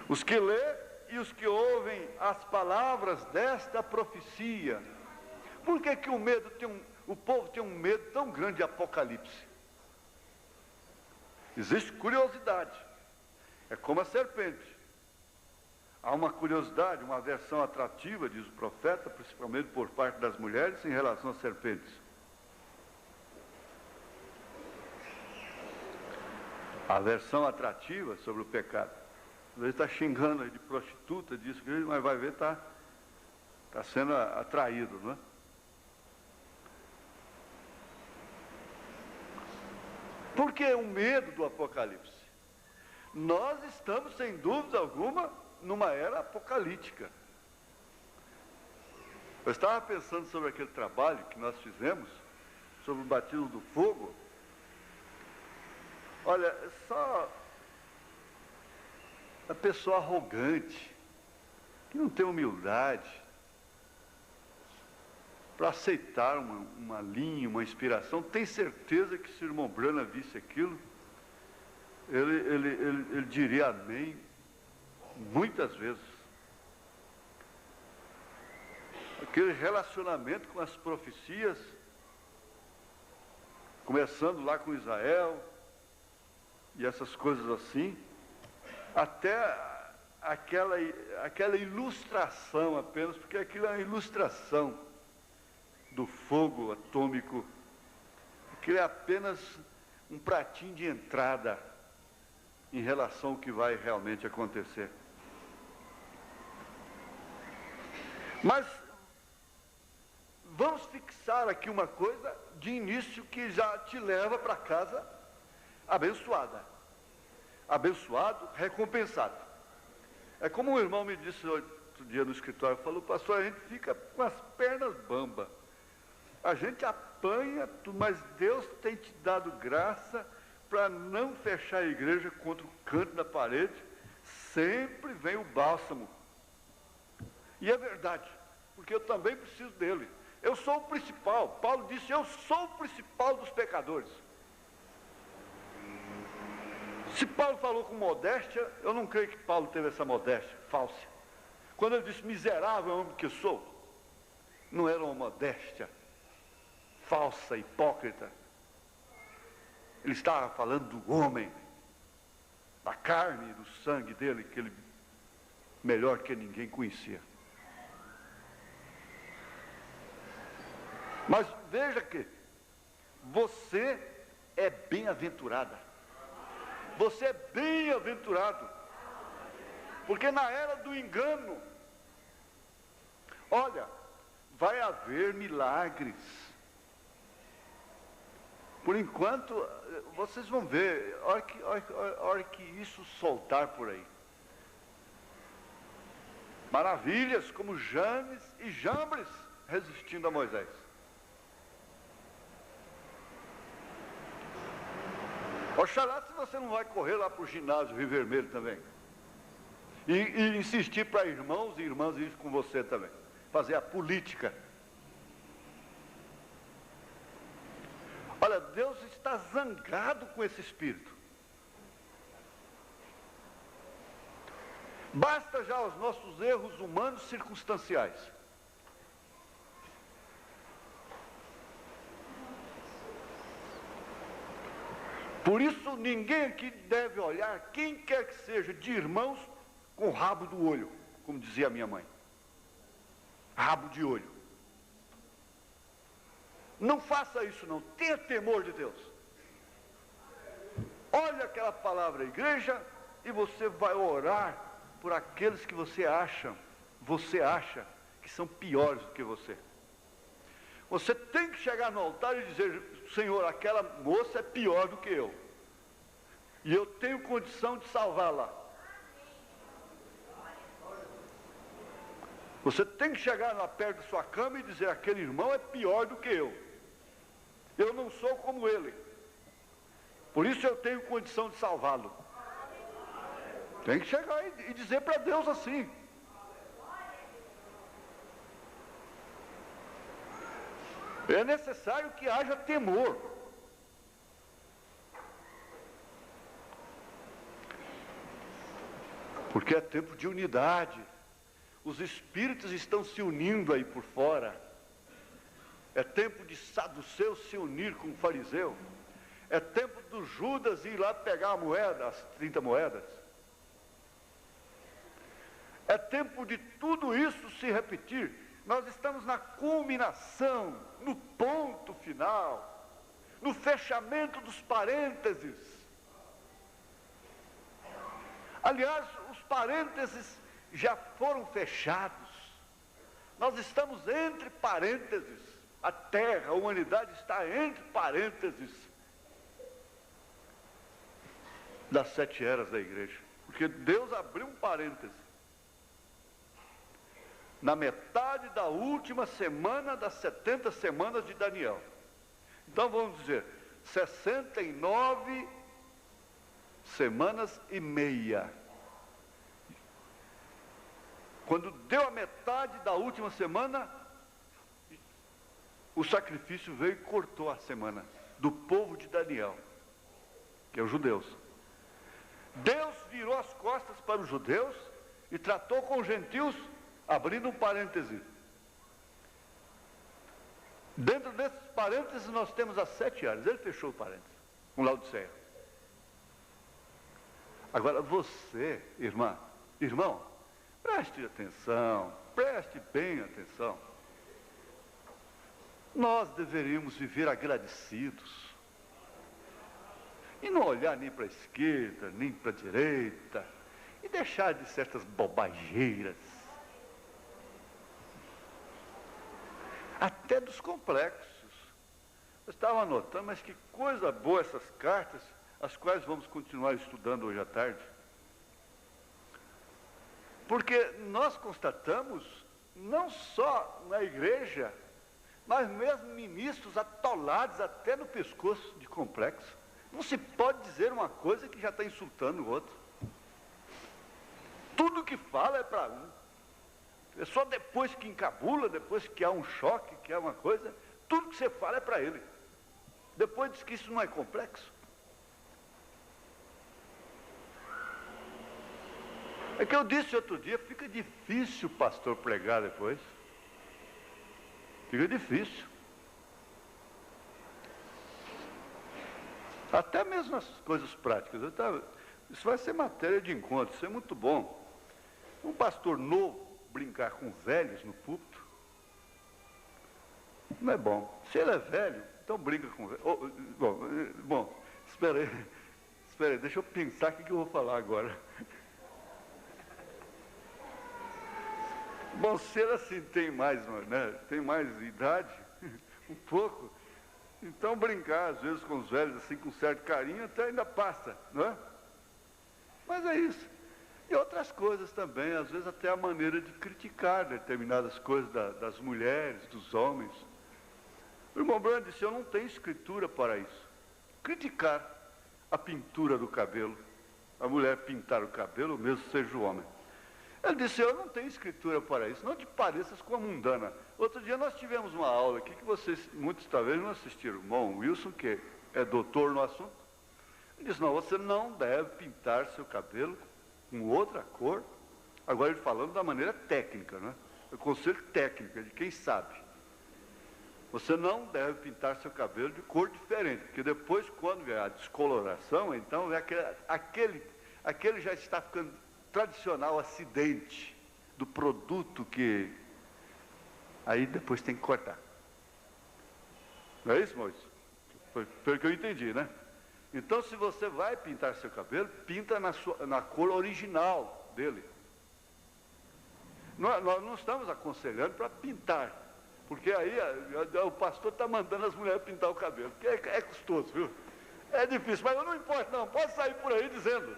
os que lê e os que ouvem as palavras desta profecia. Por que que o povo tem um medo tão grande de Apocalipse? Existe curiosidade. É como a serpente. Há uma curiosidade, uma aversão atrativa, diz o profeta, principalmente por parte das mulheres, em relação às serpentes. A aversão atrativa sobre o pecado. Às vezes está xingando aí de prostituta, disso, mas vai ver, está sendo atraído, não é? Por que o medo do Apocalipse? Nós estamos, sem dúvida alguma, numa era apocalíptica. Eu estava pensando sobre aquele trabalho que nós fizemos, sobre o batismo do fogo. Olha, só a pessoa arrogante, que não tem humildade, para aceitar uma linha, uma inspiração, tem certeza que se o irmão Brana visse aquilo, ele diria amém muitas vezes. Aquele relacionamento com as profecias, começando lá com Israel, e essas coisas assim, até aquela ilustração apenas, porque aquilo é uma ilustração do fogo atômico, aquilo é apenas um pratinho de entrada em relação ao que vai realmente acontecer. Mas vamos fixar aqui uma coisa de início que já te leva para casa abençoada. Abençoado, recompensado. É como um irmão me disse outro dia no escritório, falou, pastor, a gente fica com as pernas bambas. A gente apanha, mas Deus tem te dado graça para não fechar a igreja contra o canto da parede. Sempre vem o bálsamo. E é verdade, porque eu também preciso dele. Eu sou o principal. Paulo disse, eu sou o principal dos pecadores. Se Paulo falou com modéstia, eu não creio que Paulo teve essa modéstia falsa. Quando ele disse, miserável homem que sou, não era uma modéstia falsa, hipócrita. Ele estava falando do homem, da carne e do sangue dele, que ele melhor que ninguém conhecia. Mas veja que você é bem-aventurada. Você é bem-aventurado. Porque na era do engano, olha, vai haver milagres. Por enquanto, vocês vão ver, a hora que isso soltar por aí. Maravilhas como Janes e Jambres resistindo a Moisés. Oxalá se você não vai correr lá para o ginásio Rio Vermelho também. E insistir para irmãos e irmãs isso com você também. Fazer a política. Olha, Deus está zangado com esse espírito. Basta já os nossos erros humanos circunstanciais. Por isso, ninguém aqui deve olhar, quem quer que seja, de irmãos, com o rabo do olho, como dizia a minha mãe. Rabo de olho. Não faça isso não, tenha temor de Deus. Olha aquela palavra igreja e você vai orar por aqueles que você acha que são piores do que você. Você tem que chegar no altar e dizer, Senhor, aquela moça é pior do que eu. E eu tenho condição de salvá-la. Você tem que chegar lá perto da sua cama e dizer, aquele irmão é pior do que eu. Eu não sou como ele. Por isso eu tenho condição de salvá-lo. Tem que chegar e dizer para Deus assim. É necessário que haja temor. Porque é tempo de unidade. Os espíritos estão se unindo aí por fora. É tempo de saduceu se unir com o fariseu. É tempo do Judas ir lá pegar a moeda, as 30 moedas. É tempo de tudo isso se repetir. Nós estamos na culminação, no ponto final, no fechamento dos parênteses. Aliás, os parênteses já foram fechados. Nós estamos entre parênteses. A Terra, a humanidade está entre parênteses das 7 eras da igreja. Porque Deus abriu um parêntese. Na metade da última semana das 70 semanas de Daniel. Então vamos dizer, 69 semanas e meia. Quando deu a metade da última semana, o sacrifício veio e cortou a semana do povo de Daniel, que é os judeus. Deus virou as costas para os judeus e tratou com os gentios, abrindo um parêntese. Dentro desses parênteses nós temos as 7 áreas. Ele fechou o parêntese, com Laodiceia. Agora você, irmão, preste atenção, preste bem atenção. Nós deveríamos viver agradecidos. E não olhar nem para a esquerda, nem para a direita. E deixar de certas bobageiras. Até dos complexos. Eu estava anotando, mas que coisa boa essas cartas, as quais vamos continuar estudando hoje à tarde. Porque nós constatamos, não só na igreja, mas mesmo ministros atolados até no pescoço de complexo. Não se pode dizer uma coisa que já está insultando o outro. Tudo que fala é para um. É só depois que encabula, depois que há um choque, que há uma coisa, tudo que você fala é para ele. Depois diz que isso não é complexo. É que eu disse outro dia, fica difícil o pastor pregar depois. Fica difícil. Até mesmo nas coisas práticas. Isso vai ser matéria de encontro, isso é muito bom. Um pastor novo brincar com velhos no púlpito não é bom. Se ele é velho, então brinca com velho. Bom, espera aí, deixa eu pensar o que eu vou falar agora. Bom, se ele assim tem mais idade, um pouco, então brincar às vezes com os velhos assim com certo carinho até ainda passa, não é? Mas é isso. E outras coisas também, às vezes até a maneira de criticar determinadas coisas das mulheres, dos homens. O irmão Branham disse, eu não tenho escritura para isso. Criticar a pintura do cabelo, a mulher pintar o cabelo, mesmo seja o homem. Ele disse, eu não tenho escritura para isso, não te pareças com a mundana. Outro dia nós tivemos uma aula aqui que vocês, muitos talvez não assistiram. O irmão Wilson, que é doutor no assunto, ele disse, não, você não deve pintar seu cabelo com outra cor. Agora ele falando da maneira técnica, né? O conselho técnico, de quem sabe. Você não deve pintar seu cabelo de cor diferente, porque depois, quando vier a descoloração, então aquele já está ficando tradicional acidente do produto que aí depois tem que cortar. Não é isso, Moisés? Foi pelo que eu entendi, né? Então, se você vai pintar seu cabelo, pinta na cor original dele. Nós não estamos aconselhando para pintar, porque aí o pastor está mandando as mulheres pintar o cabelo, que é custoso, viu? É difícil, mas não importa não, pode sair por aí dizendo,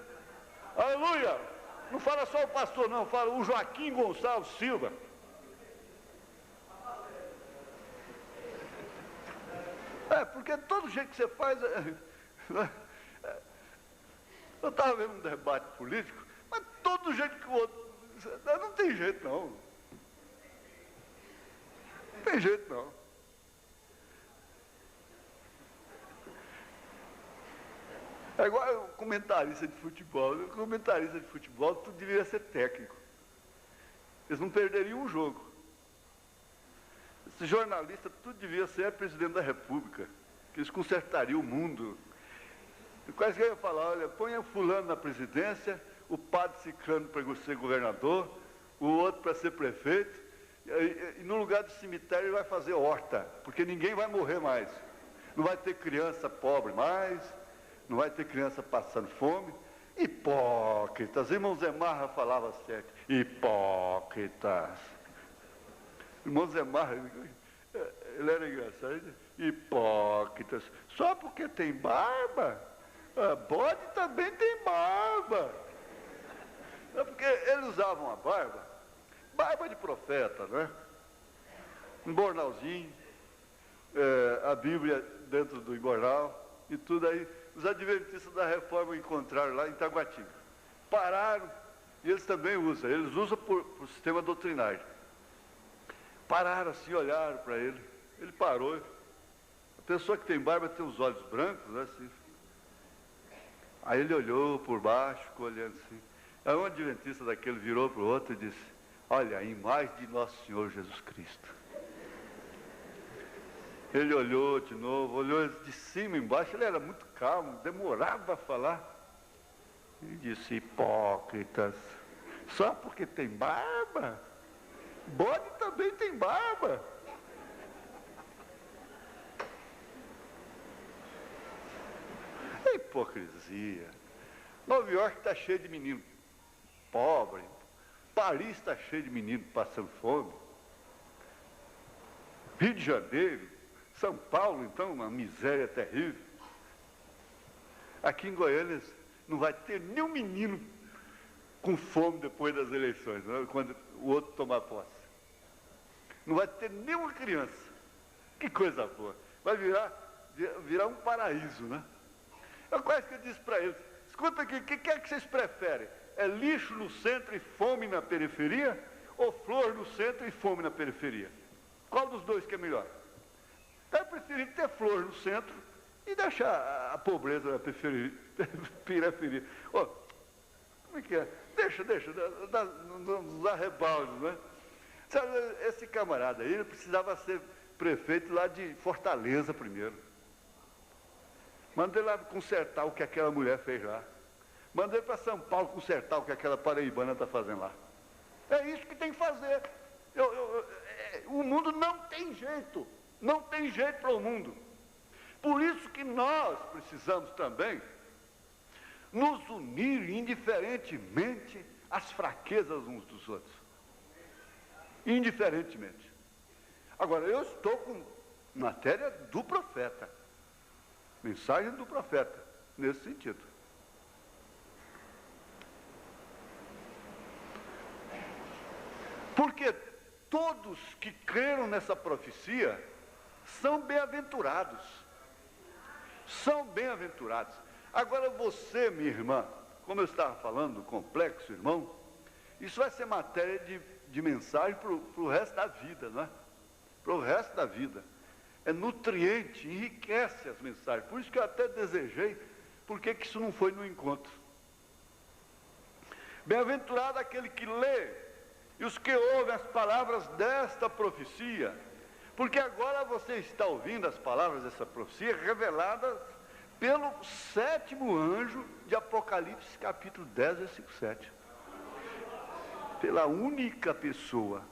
aleluia! Não fala só o pastor não, fala o Joaquim Gonçalves Silva. Porque todo jeito que você faz... Eu estava vendo um debate político, mas todo jeito que o outro... Não tem jeito não. Não tem jeito não. É igual o comentarista de futebol. O comentarista de futebol, tudo deveria ser técnico. Eles não perderiam um jogo. Esse jornalista, tudo devia ser presidente da República. Que eles consertariam o mundo. E quase que eu ia falar, olha, ponha fulano na presidência, o padre Ciclano para ser governador, o outro para ser prefeito, e no lugar do cemitério ele vai fazer horta, porque ninguém vai morrer mais. Não vai ter criança pobre mais, não vai ter criança passando fome. Hipócritas, irmão Zé Marra falava certo, hipócritas. Irmão Zé Marra, ele era engraçado, hipócritas, só porque tem barba, bode também tem barba. É porque eles usavam a barba de profeta, né? Um bornalzinho, a Bíblia dentro do embornal e tudo aí. Os adventistas da Reforma encontraram lá em Taguatinga. Pararam, e eles também usam, eles usam por sistema doutrinário. Pararam assim, olharam para ele, ele parou. A pessoa que tem barba tem os olhos brancos, né, assim. Aí ele olhou por baixo, ficou olhando assim. Aí um adventista daquele virou para o outro e disse, olha, a imagem de Nosso Senhor Jesus Cristo. Ele olhou de novo, olhou de cima embaixo, ele era muito calmo, demorava a falar. E disse, hipócritas, só porque tem barba? Bode também tem barba. É hipocrisia. Nova York está cheio de menino pobre, Paris está cheio de menino passando fome, Rio de Janeiro, São Paulo, então, uma miséria terrível. Aqui em Goiânia não vai ter nenhum menino com fome depois das eleições, né, quando o outro tomar posse. Não vai ter nenhuma criança. Que coisa boa. Vai virar um paraíso, né? Eu quase que eu disse para eles, escuta aqui, o que é que vocês preferem? É lixo no centro e fome na periferia? Ou flor no centro e fome na periferia? Qual dos dois que é melhor? Eu preferi ter flor no centro e deixar a pobreza na periferia. Oh, como é que é? Deixa, nos arrebaldes, né? Sabe, esse camarada aí precisava ser prefeito lá de Fortaleza primeiro. Mandei lá consertar o que aquela mulher fez lá. Mandei para São Paulo consertar o que aquela paraibana está fazendo lá. É isso que tem que fazer. O mundo não tem jeito. Não tem jeito para o mundo. Por isso que nós precisamos também nos unir indiferentemente às fraquezas uns dos outros. Indiferentemente. Agora, eu estou com matéria do profeta. Mensagem do profeta, nesse sentido. Porque todos que creram nessa profecia são bem-aventurados. São bem-aventurados. Agora você, minha irmã, como eu estava falando, complexo, irmão, Isso vai ser matéria de mensagem para o resto da vida, não é? Para o resto da vida. É nutriente, enriquece as mensagens. Por isso que eu até desejei, porque que isso não foi no encontro. Bem-aventurado aquele que lê e os que ouvem as palavras desta profecia, porque agora você está ouvindo as palavras dessa profecia reveladas pelo 7º anjo de Apocalipse, capítulo 10, versículo 7. Pela única pessoa,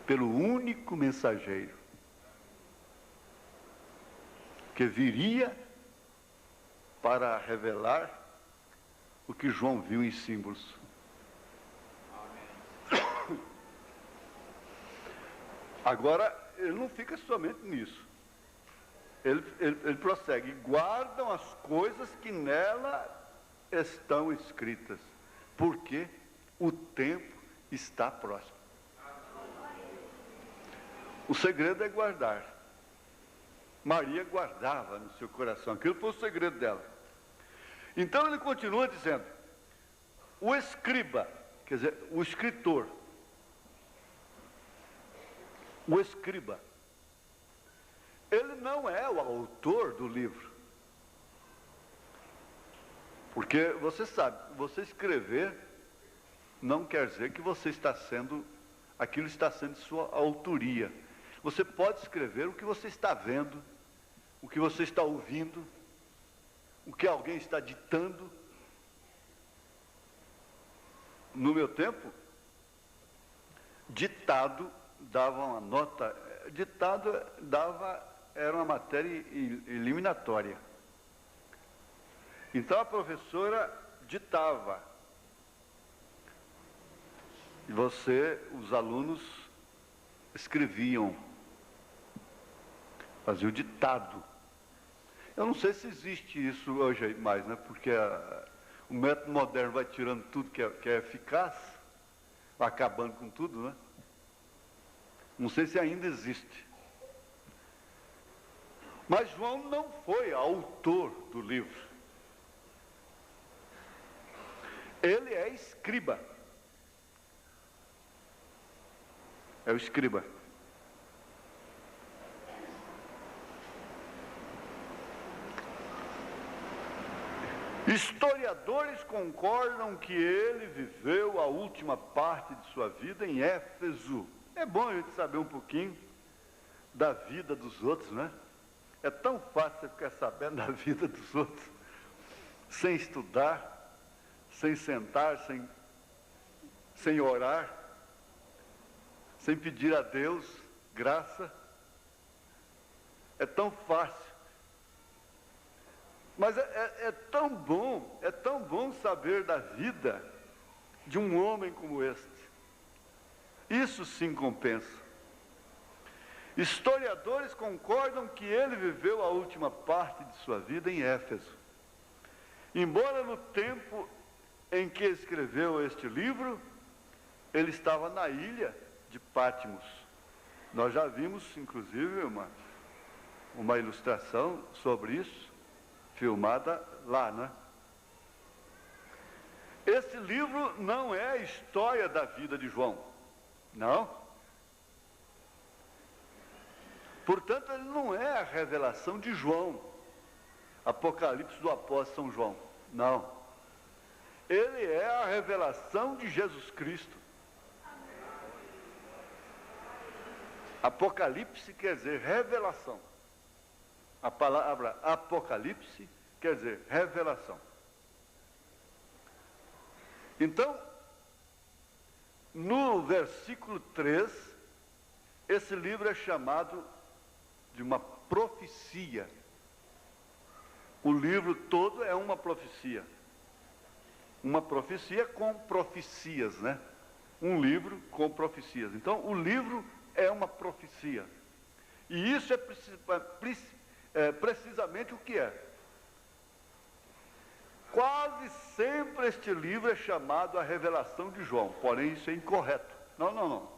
pelo único mensageiro, que viria para revelar o que João viu em símbolos. Agora, ele não fica somente nisso. Ele prossegue: guardam as coisas que nela estão escritas, porque o tempo está próximo. O segredo é guardar. Maria guardava no seu coração, aquilo foi o segredo dela. Então ele continua dizendo: o escriba, quer dizer, o escritor, o escriba, ele não é o autor do livro. Porque você sabe, você escrever não quer dizer que você está sendo, aquilo está sendo de sua autoria. Você pode escrever o que você está vendo, o que você está ouvindo, o que alguém está ditando. No meu tempo, ditado dava uma nota, ditado era uma matéria eliminatória. Então a professora ditava, e os alunos escreviam, faziam o ditado. Eu não sei se existe isso hoje mais, né? Porque o método moderno vai tirando tudo que é eficaz, vai acabando com tudo, né? Não sei se ainda existe. Mas João não foi autor do livro. Ele é escriba. É o escriba. Historiadores concordam que ele viveu a última parte de sua vida em Éfeso. É bom a gente saber um pouquinho da vida dos outros, né? É tão fácil você ficar sabendo da vida dos outros, sem estudar, sem sentar, sem orar, sem pedir a Deus graça. É tão fácil. Mas é tão bom saber da vida de um homem como este. Isso sim compensa. Historiadores concordam que ele viveu a última parte de sua vida em Éfeso. Embora no tempo em que escreveu este livro, ele estava na ilha de Patmos. Nós já vimos, inclusive, uma ilustração sobre isso, filmada lá, né? Esse livro não é a história da vida de João, não. Portanto, ele não é a revelação de João, Apocalipse do apóstolo São João, não. Ele é a revelação de Jesus Cristo. Apocalipse quer dizer revelação. A palavra Apocalipse quer dizer revelação. Então, no versículo 3, esse livro é chamado de uma profecia. O livro todo é uma profecia. Uma profecia com profecias, né? Um livro com profecias. Então, o livro é uma profecia. E isso é precisamente o que é. Quase sempre este livro é chamado a revelação de João, porém isso é incorreto. Não.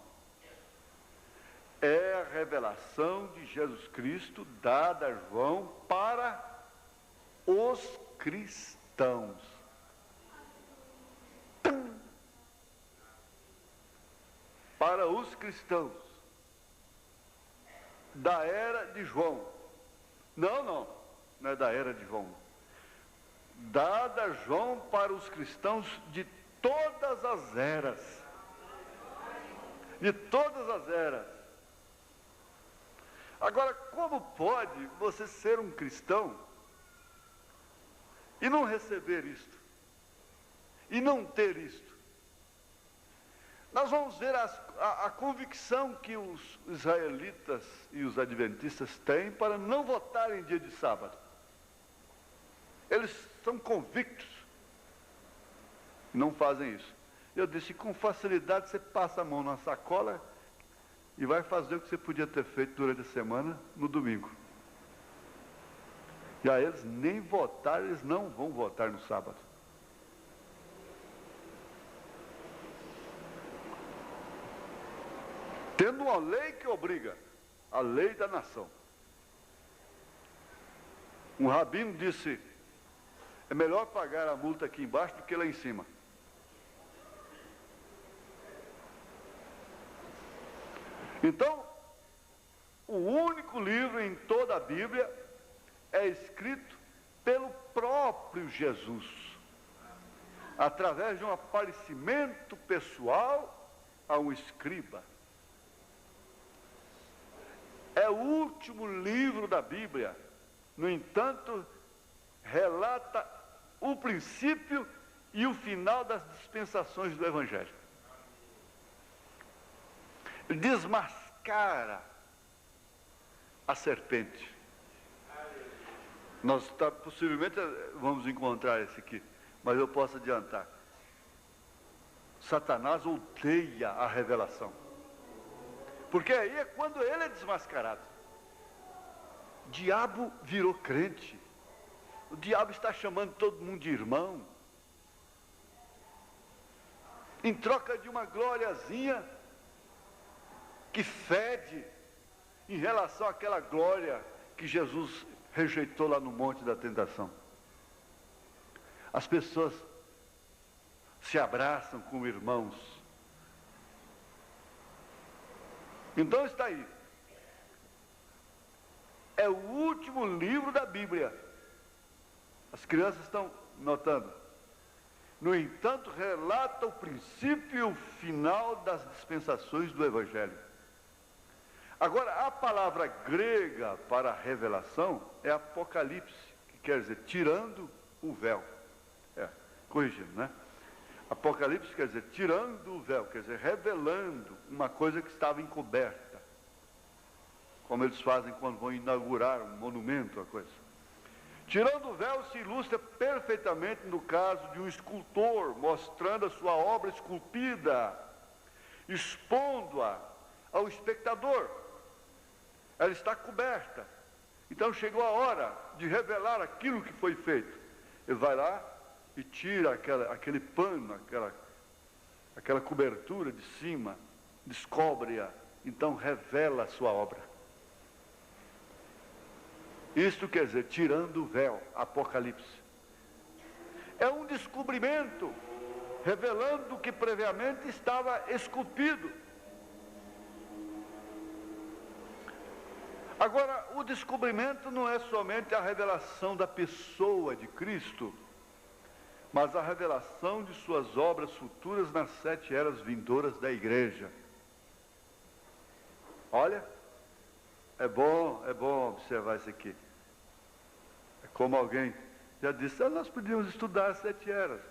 É a revelação de Jesus Cristo dada a João para os cristãos. para os cristãos da era de João. Não é da era de João. Dada a João para os cristãos de todas as eras. De todas as eras. Agora, como pode você ser um cristão e não receber isto? E não ter isto? Nós vamos ver a convicção que os israelitas e os adventistas têm para não votarem em dia de sábado. Eles são convictos e não fazem isso. Eu disse, com facilidade você passa a mão na sacola e vai fazer o que você podia ter feito durante a semana no domingo. E aí eles nem votar, eles não vão votar no sábado. Tendo uma lei que obriga, a lei da nação. Um rabino disse, é melhor pagar a multa aqui embaixo do que lá em cima. Então, o único livro em toda a Bíblia é escrito pelo próprio Jesus, através de um aparecimento pessoal a um escriba. É o último livro da Bíblia, no entanto, relata o princípio e o final das dispensações do Evangelho. Ele desmascara a serpente. Nós possivelmente vamos encontrar esse aqui, mas eu posso adiantar. Satanás odeia a revelação. Porque aí é quando ele é desmascarado. O diabo virou crente. O diabo está chamando todo mundo de irmão. Em troca de uma gloriazinha que fede em relação àquela glória que Jesus rejeitou lá no Monte da Tentação. As pessoas se abraçam como irmãos. Então está aí. É o último livro da Bíblia. As crianças estão notando. No entanto, relata o princípio e o final das dispensações do Evangelho. Agora, a palavra grega para revelação é Apocalipse, que quer dizer tirando o véu. Corrigindo, né? Apocalipse quer dizer tirando o véu, quer dizer revelando uma coisa que estava encoberta. Como eles fazem quando vão inaugurar um monumento, a coisa. Tirando o véu se ilustra perfeitamente no caso de um escultor, mostrando a sua obra esculpida, expondo-a ao espectador. Ela está coberta. Então chegou a hora de revelar aquilo que foi feito. Ele vai lá e tira aquele pano, aquela cobertura de cima, descobre-a, então revela a sua obra. Isto quer dizer, tirando o véu, Apocalipse. É um descobrimento, revelando o que previamente estava esculpido. Agora, o descobrimento não é somente a revelação da pessoa de Cristo, mas a revelação de suas obras futuras nas 7 eras vindouras da igreja. Olha, é bom observar isso aqui. É como alguém já disse, nós podíamos estudar as 7 eras.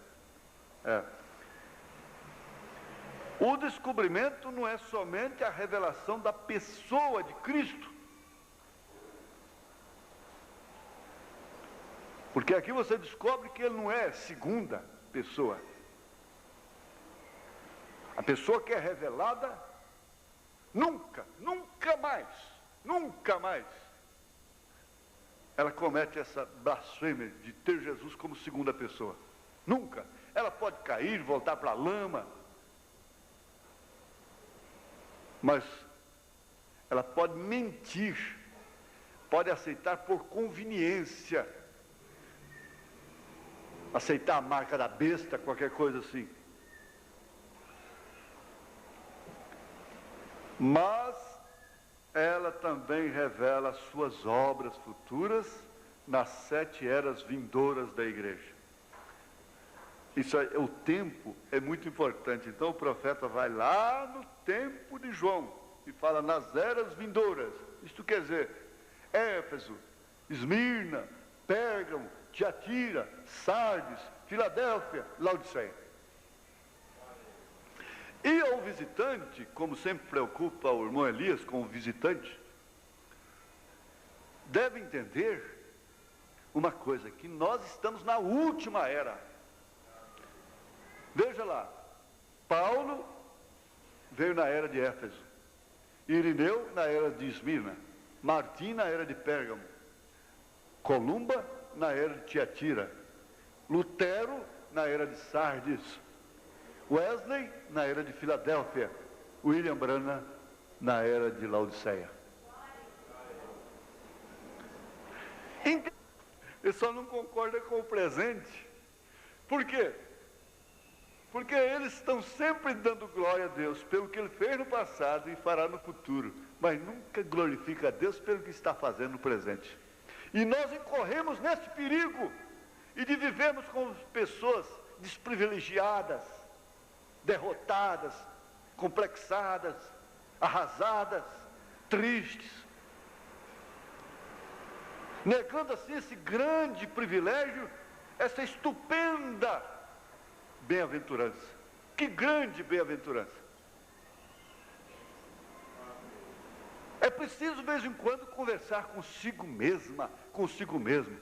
O descobrimento não é somente a revelação da pessoa de Cristo. Porque aqui você descobre que ele não é segunda pessoa. A pessoa que é revelada, nunca mais, ela comete essa blasfêmia de ter Jesus como segunda pessoa. Nunca. Ela pode cair, voltar para a lama, mas ela pode mentir, pode aceitar por conveniência, aceitar a marca da besta, qualquer coisa assim. mas ela também revela as suas obras futuras nas 7 eras vindouras da igreja. Isso é, o tempo é muito importante. Então o profeta vai lá no tempo de João e fala nas eras vindouras. Isto quer dizer, Éfeso, Esmirna, Pérgamo, Tiatira, Sardes, Filadélfia, Laodiceia. E ao visitante, como sempre preocupa o irmão Elias com o visitante, deve entender uma coisa, que nós estamos na última era. Veja lá, Paulo veio na era de Éfeso, Irineu na era de Esmirna, Martim na era de Pérgamo, Columba na era de Tiatira, Lutero na era de Sardes, Wesley na era de Filadélfia, William Branham na era de Laodiceia. Ele só não concorda com o presente. Por quê? Porque eles estão sempre dando glória a Deus pelo que Ele fez no passado e fará no futuro, mas nunca glorifica a Deus pelo que está fazendo no presente. E nós incorremos nesse perigo e de vivermos como pessoas desprivilegiadas, derrotadas, complexadas, arrasadas, tristes, negando assim esse grande privilégio, essa estupenda bem-aventurança. Que grande bem-aventurança! É preciso de vez em quando conversar consigo mesma, consigo mesmo.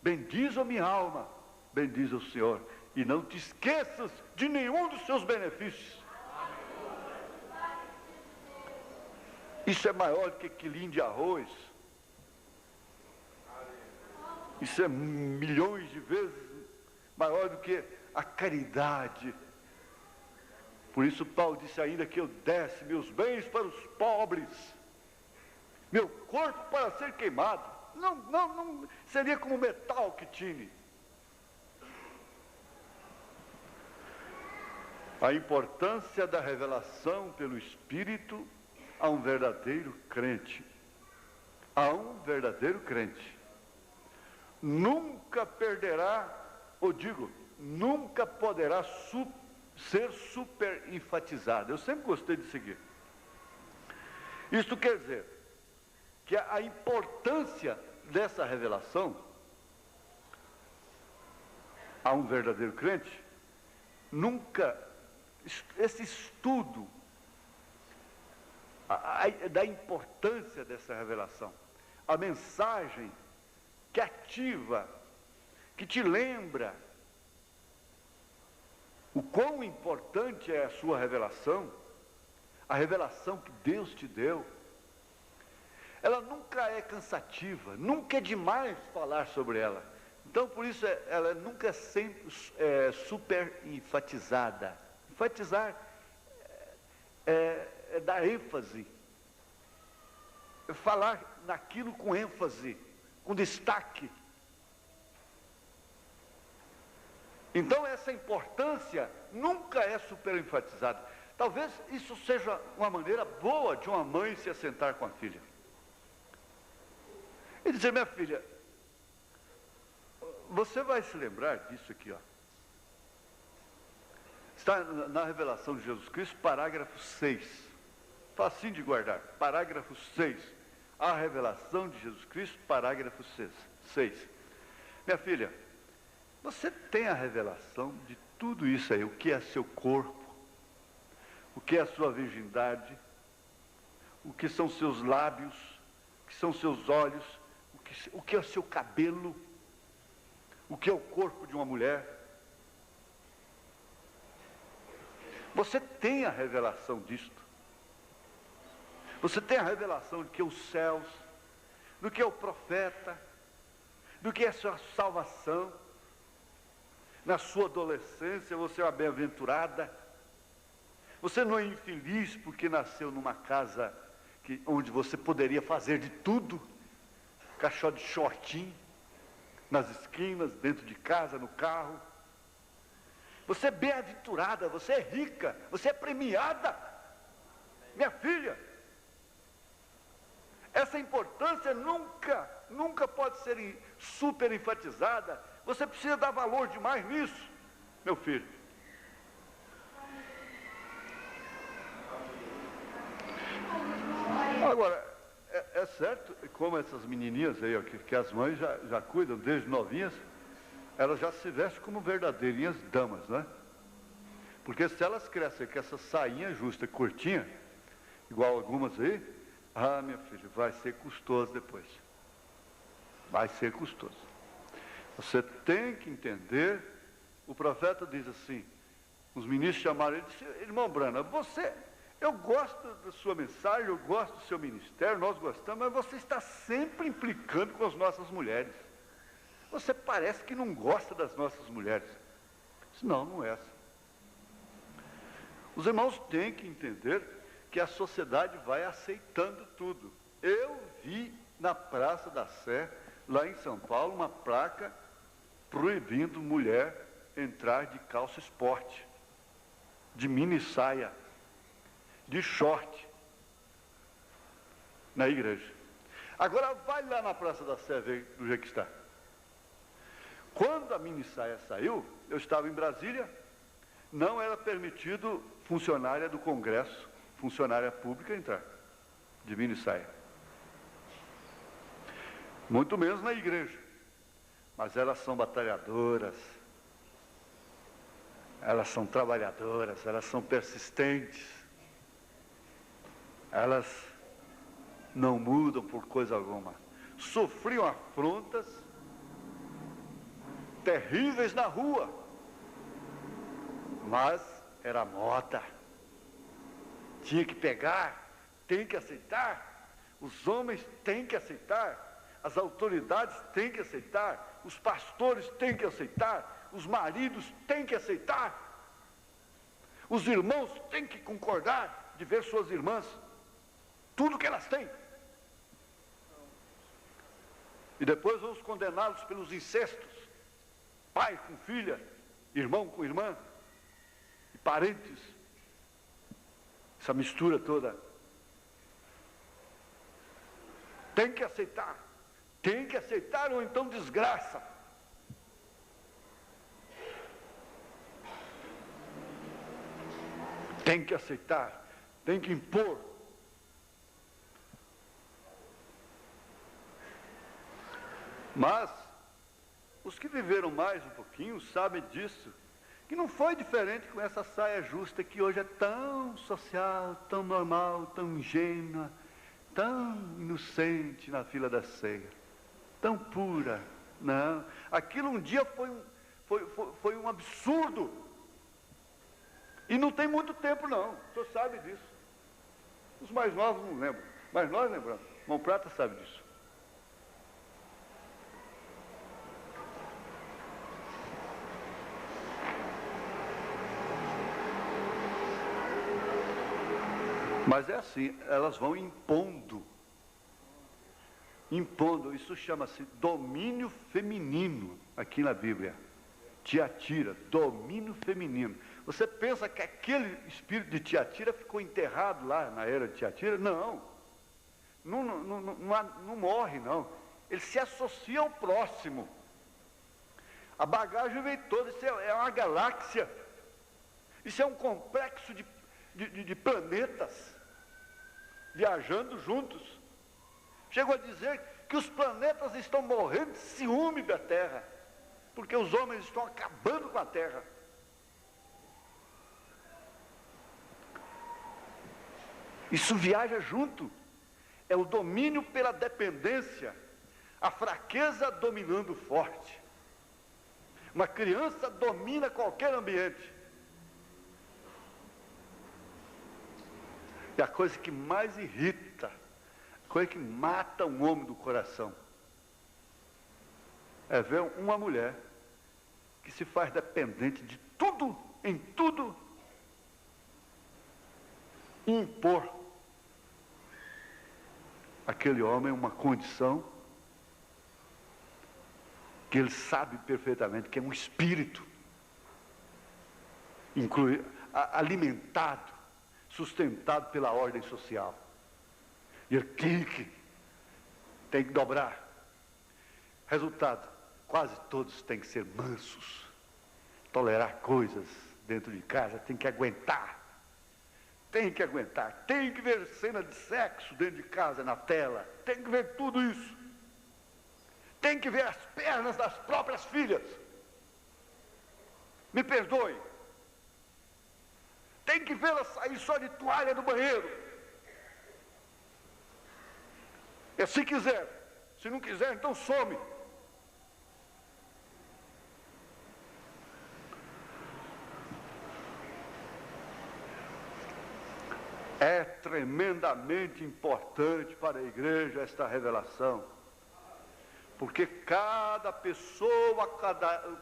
Bendiz a minha alma, bendiz o Senhor, e não te esqueças de nenhum dos seus benefícios. Isso é maior do que quilinho de arroz. Isso é milhões de vezes maior do que a caridade. Por isso Paulo disse ainda que eu desse meus bens para os pobres, meu corpo para ser queimado. Não seria como metal que tine. A importância da revelação pelo Espírito a um verdadeiro crente. A um verdadeiro crente. Nunca perderá, ou digo, nunca poderá ser super enfatizado. Eu sempre gostei de seguir. Isto quer dizer que a importância dessa revelação a um verdadeiro crente, nunca, esse estudo da importância dessa revelação, a mensagem que ativa, que te lembra o quão importante é a sua revelação, a revelação que Deus te deu. Ela nunca é cansativa, nunca é demais falar sobre ela. Então, por isso, ela nunca é sempre super enfatizada. Enfatizar é dar ênfase, é falar naquilo com ênfase, com destaque. Então essa importância nunca é super enfatizada. Talvez isso seja uma maneira boa de uma mãe se assentar com a filha e dizer: minha filha, você vai se lembrar disso aqui, ó. Está na revelação de Jesus Cristo, parágrafo 6. Facinho de guardar. Parágrafo 6. A revelação de Jesus Cristo, parágrafo 6. Minha filha, você tem a revelação de tudo isso aí. O que é seu corpo, o que é a sua virgindade, o que são seus lábios, o que são seus olhos, o que é o seu cabelo, o que é o corpo de uma mulher. Você tem a revelação disto. Você tem a revelação de que os céus, do que é o profeta, do que é a sua salvação. Na sua adolescência você é uma bem-aventurada. Você não é infeliz porque nasceu numa casa onde você poderia fazer de tudo. Cachorro de shortinho, nas esquinas, dentro de casa, no carro. Você é bem-aventurada, você é rica, você é premiada. minha filha. Essa importância nunca pode ser super enfatizada. Você precisa dar valor demais nisso, meu filho. Agora, é certo, como essas menininhas aí, ó, que as mães já cuidam desde novinhas, elas já se vestem como verdadeirinhas damas, né? Porque se elas crescem com essa sainha justa, curtinha, igual algumas aí, minha filha, vai ser custoso depois. Vai ser custoso. Você tem que entender, o profeta diz assim, os ministros chamaram ele e disseram, irmão Brana, eu gosto da sua mensagem, eu gosto do seu ministério, nós gostamos, mas você está sempre implicando com as nossas mulheres. Você parece que não gosta das nossas mulheres. Disse, não é assim. Os irmãos têm que entender que a sociedade vai aceitando tudo. Eu vi na Praça da Sé, lá em São Paulo, uma placa proibindo mulher entrar de calça esporte, de mini saia, de short, na igreja. Agora vai lá na Praça da Sé ver do jeito que está. Quando a mini saia saiu, eu estava em Brasília, não era permitido funcionária do Congresso, funcionária pública entrar de mini saia. Muito menos na igreja. Mas elas são batalhadoras, elas são trabalhadoras, elas são persistentes, elas não mudam por coisa alguma. Sofriam afrontas terríveis na rua, mas era moda. Tinha que pegar, tem que aceitar, os homens têm que aceitar, as autoridades têm que aceitar, os pastores têm que aceitar, os maridos têm que aceitar, os irmãos têm que concordar de ver suas irmãs, tudo que elas têm. E depois vamos condená-los pelos incestos, pai com filha, irmão com irmã, e parentes, essa mistura toda. Tem que aceitar ou então desgraça. Tem que aceitar, tem que impor. Mas os que viveram mais um pouquinho sabem disso, que não foi diferente com essa saia justa que hoje é tão social, tão normal, tão ingênua, tão inocente na fila da ceia, tão pura. Não, aquilo um dia foi um absurdo, e não tem muito tempo não, o senhor sabe disso. Os mais novos não lembram, mas nós lembramos, Mão Prata sabe disso. Mas é assim, elas vão impondo, isso chama-se domínio feminino, aqui na Bíblia, Tiatira, domínio feminino. Você pensa que aquele espírito de Tiatira ficou enterrado lá na era de Tiatira? Não morre não, ele se associa ao próximo, a bagagem veio toda, isso é uma galáxia, isso é um complexo de planetas, viajando juntos. Chego a dizer que os planetas estão morrendo de ciúme da Terra, porque os homens estão acabando com a Terra. Isso viaja junto, é o domínio pela dependência, a fraqueza dominando o forte. Uma criança domina qualquer ambiente. E a coisa que mais irrita, a coisa que mata um homem do coração, é ver uma mulher que se faz dependente de tudo, em tudo, e impor àquele homem uma condição que ele sabe perfeitamente que é um espírito alimentado, sustentado pela ordem social. E ele tem que dobrar. Resultado, quase todos têm que ser mansos. Tolerar coisas dentro de casa, tem que aguentar. Tem que aguentar. Tem que ver cena de sexo dentro de casa, na tela. Tem que ver tudo isso. Tem que ver as pernas das próprias filhas. Me perdoe. Tem que vê-la sair só de toalha do banheiro. É se quiser. Se não quiser, então some. É tremendamente importante para a igreja esta revelação, porque cada pessoa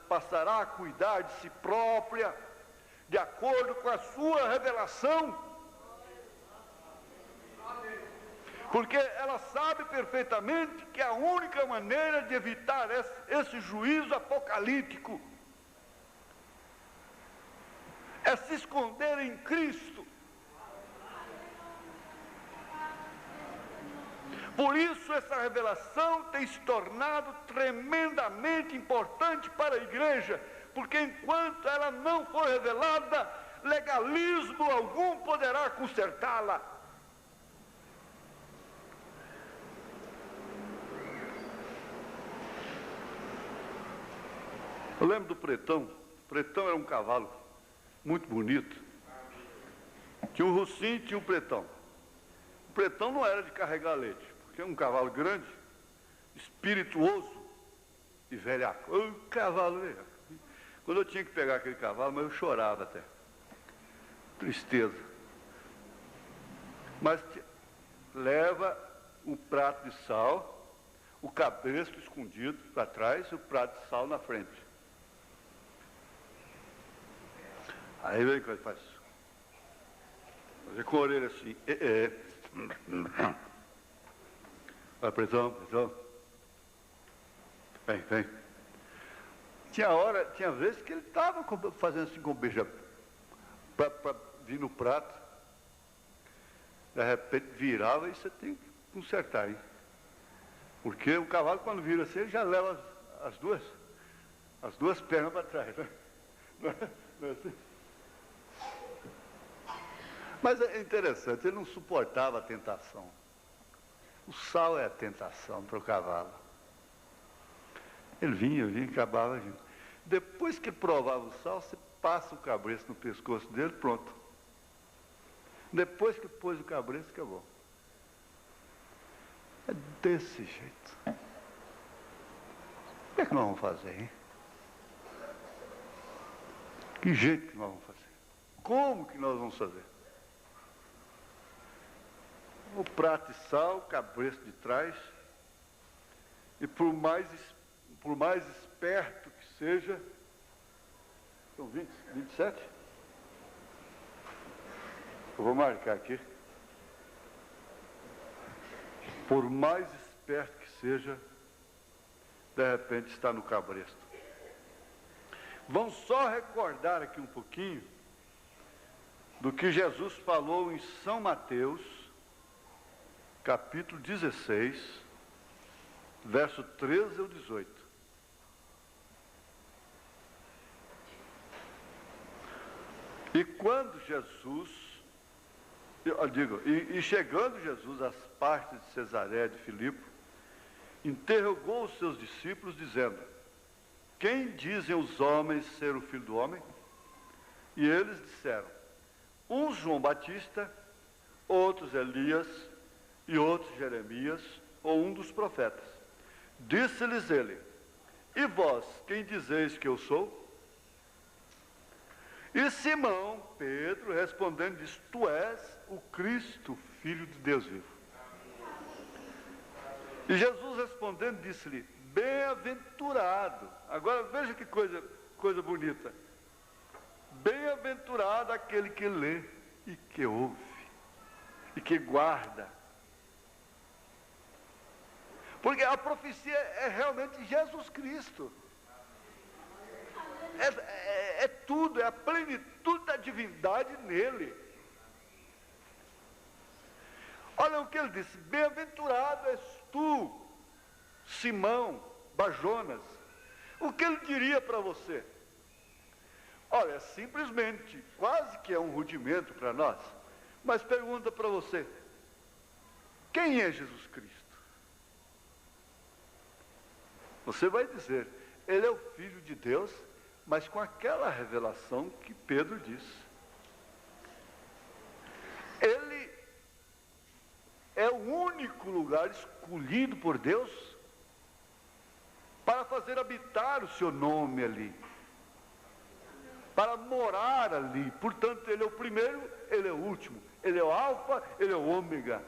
passará a cuidar de si própria, de acordo com a sua revelação, porque ela sabe perfeitamente que a única maneira de evitar esse juízo apocalíptico é se esconder em Cristo. Por isso essa revelação tem se tornado tremendamente importante para a igreja, porque enquanto ela não for revelada, legalismo algum poderá consertá-la. Eu lembro do Pretão. O Pretão era um cavalo muito bonito. Tinha um Rocinho e tinha um Pretão. O Pretão não era de carregar leite, porque é um cavalo grande, espirituoso e velhaco. O cavalo velhaco. Quando eu tinha que pegar aquele cavalo, mas eu chorava até. Tristeza. Mas leva um prato de sal, o cabresto escondido para trás e o prato de sal na frente. Aí vem o que ele faz. Fazer com a orelha assim. Vai, Pretão. Vem. Tinha vezes que ele estava fazendo assim com o beija para vir no prato. De repente virava e você tem que consertar, hein? Porque o cavalo, quando vira assim, ele já leva as duas pernas para trás, né? Não é assim? Mas é interessante, ele não suportava a tentação. O sal é a tentação para o cavalo. Ele vinha, acabava vindo. Depois que provava o sal, você passa o cabresto no pescoço dele, pronto. Depois que pôs o cabresto, acabou. É desse jeito. O que é que nós vamos fazer, hein? Que jeito que nós vamos fazer? Como que nós vamos fazer? O prato de sal, o cabresto de trás, e por mais esperto que seja, são 27? Eu vou marcar aqui. Por mais esperto que seja, de repente está no cabresto. Vamos só recordar aqui um pouquinho do que Jesus falou em São Mateus, capítulo 16, verso 13 ao 18. E quando Jesus, chegando Jesus às partes de Cesareia de Filipe, interrogou os seus discípulos, dizendo: quem dizem os homens ser o Filho do Homem? E eles disseram: uns João Batista, outros Elias, e outros Jeremias, ou um dos profetas. Disse-lhes ele: e vós, quem dizeis que eu sou? E Simão Pedro, respondendo, disse: tu és o Cristo, Filho de Deus vivo. E Jesus respondendo, disse-lhe: bem-aventurado. Agora veja que coisa bonita. Bem-aventurado aquele que lê e que ouve e que guarda. Porque a profecia é realmente Jesus Cristo. É tudo, é a plenitude da divindade nele. Olha o que ele disse: bem-aventurado és tu, Simão Bajonas. O que ele diria para você? Olha, simplesmente, quase que é um rudimento para nós, mas pergunta para você: quem é Jesus Cristo? Você vai dizer: ele é o Filho de Deus, mas com aquela revelação que Pedro disse. Ele é o único lugar escolhido por Deus para fazer habitar o seu nome ali, para morar ali. Portanto, ele é o primeiro, ele é o último, ele é o alfa, ele é o ômega.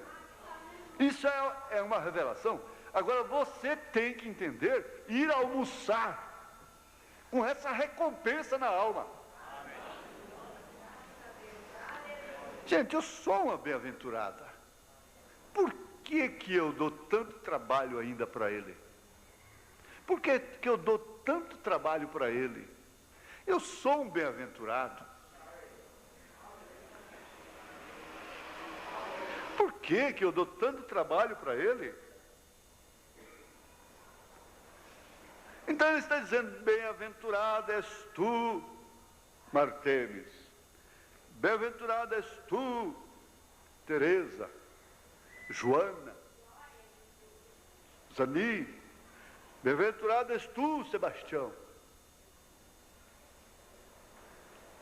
Isso é uma revelação. Agora você tem que entender, ir almoçar com essa recompensa na alma. Gente, eu sou uma bem-aventurada. Por que eu dou tanto trabalho ainda para ele? Por que eu dou tanto trabalho para ele? Eu sou um bem-aventurado. Por que eu dou tanto trabalho para ele? Então ele está dizendo: bem-aventurado és tu, Martemes. Bem-aventurado és tu, Teresa, Joana, Zani. Bem-aventurado és tu, Sebastião.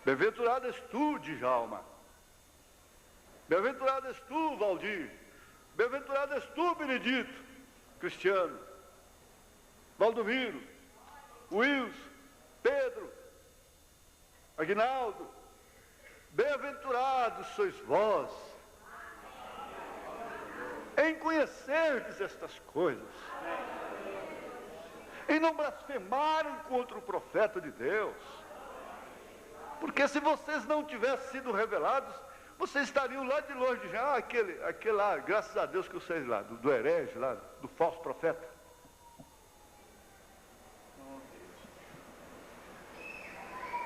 Bem-aventurado és tu, Djalma. Bem-aventurado és tu, Valdir. Bem-aventurado és tu, Benedito, Cristiano, Valdomiro, Wilson, Pedro, Aguinaldo. Bem-aventurados sois vós em conhecerdes estas coisas, em não blasfemarem contra o profeta de Deus. Porque se vocês não tivessem sido revelados, vocês estariam lá de longe já, aquele lá, graças a Deus que eu sei lá, do herege lá, do falso profeta.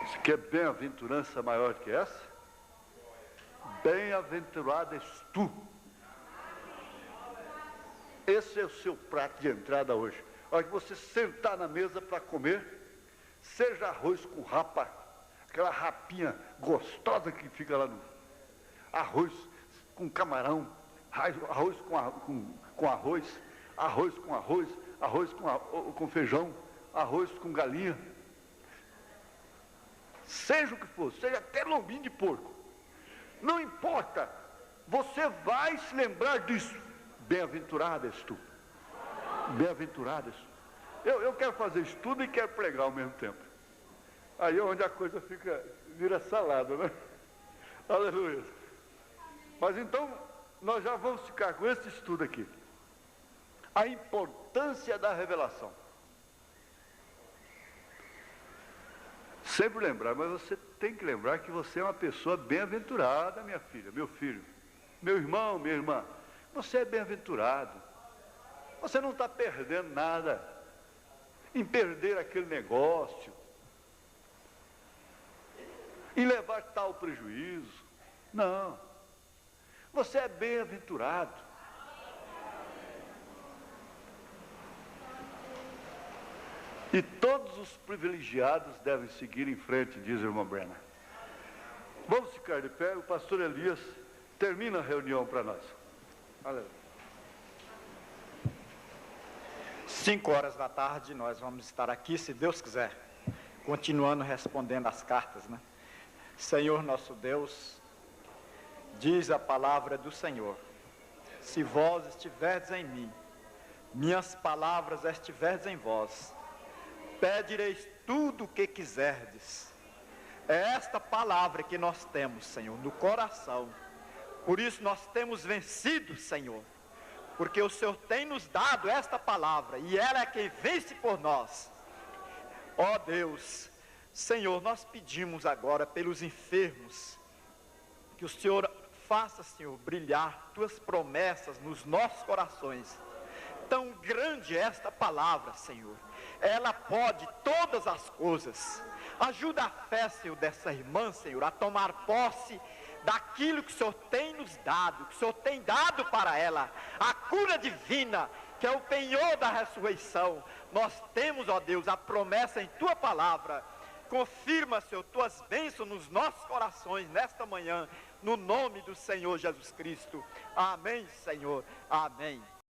Você quer bem-aventurança maior que essa? Bem-aventurado és tu. Esse é o seu prato de entrada hoje. A hora que você sentar na mesa para comer, seja arroz com rapa, aquela rapinha gostosa que fica lá no... arroz com camarão, arroz com arroz, arroz com arroz, arroz com feijão, arroz com galinha. Seja o que for, seja até lombinho de porco. Não importa, você vai se lembrar disso. Bem-aventurado és tu. Bem-aventurado és tu. Eu quero fazer estudo e quero pregar ao mesmo tempo. Aí é onde a coisa vira salada, né? Aleluia. Mas então, nós já vamos ficar com esse estudo aqui. A importância da revelação. Sempre lembrar, mas você tem que lembrar que você é uma pessoa bem-aventurada, minha filha, meu filho, meu irmão, minha irmã. Você é bem-aventurado. Você não está perdendo nada em perder aquele negócio, em levar tal prejuízo. Não. Você é bem-aventurado. E todos os privilegiados devem seguir em frente, diz o irmão Brenner. Vamos ficar de pé, o pastor Elias termina a reunião para nós. Aleluia. 5 da tarde nós vamos estar aqui, se Deus quiser, continuando respondendo as cartas, né? Senhor nosso Deus, diz a palavra do Senhor: se vós estiverdes em mim, minhas palavras estiverdes em vós, pedireis tudo o que quiserdes. É esta palavra que nós temos, Senhor, no coração. Por isso nós temos vencido, Senhor, porque o Senhor tem nos dado esta palavra, e ela é quem vence por nós. Ó Deus, Senhor, nós pedimos agora pelos enfermos, que o Senhor faça, Senhor, brilhar tuas promessas nos nossos corações. Tão grande é esta palavra, Senhor, ela pode todas as coisas. Ajuda a fé, Senhor, dessa irmã, Senhor, a tomar posse daquilo que o Senhor tem nos dado, que o Senhor tem dado para ela, a cura divina, que é o penhor da ressurreição. Nós temos, ó Deus, a promessa em Tua palavra. Confirma, Senhor, Tuas bênçãos nos nossos corações nesta manhã, no nome do Senhor Jesus Cristo. Amém, Senhor. Amém.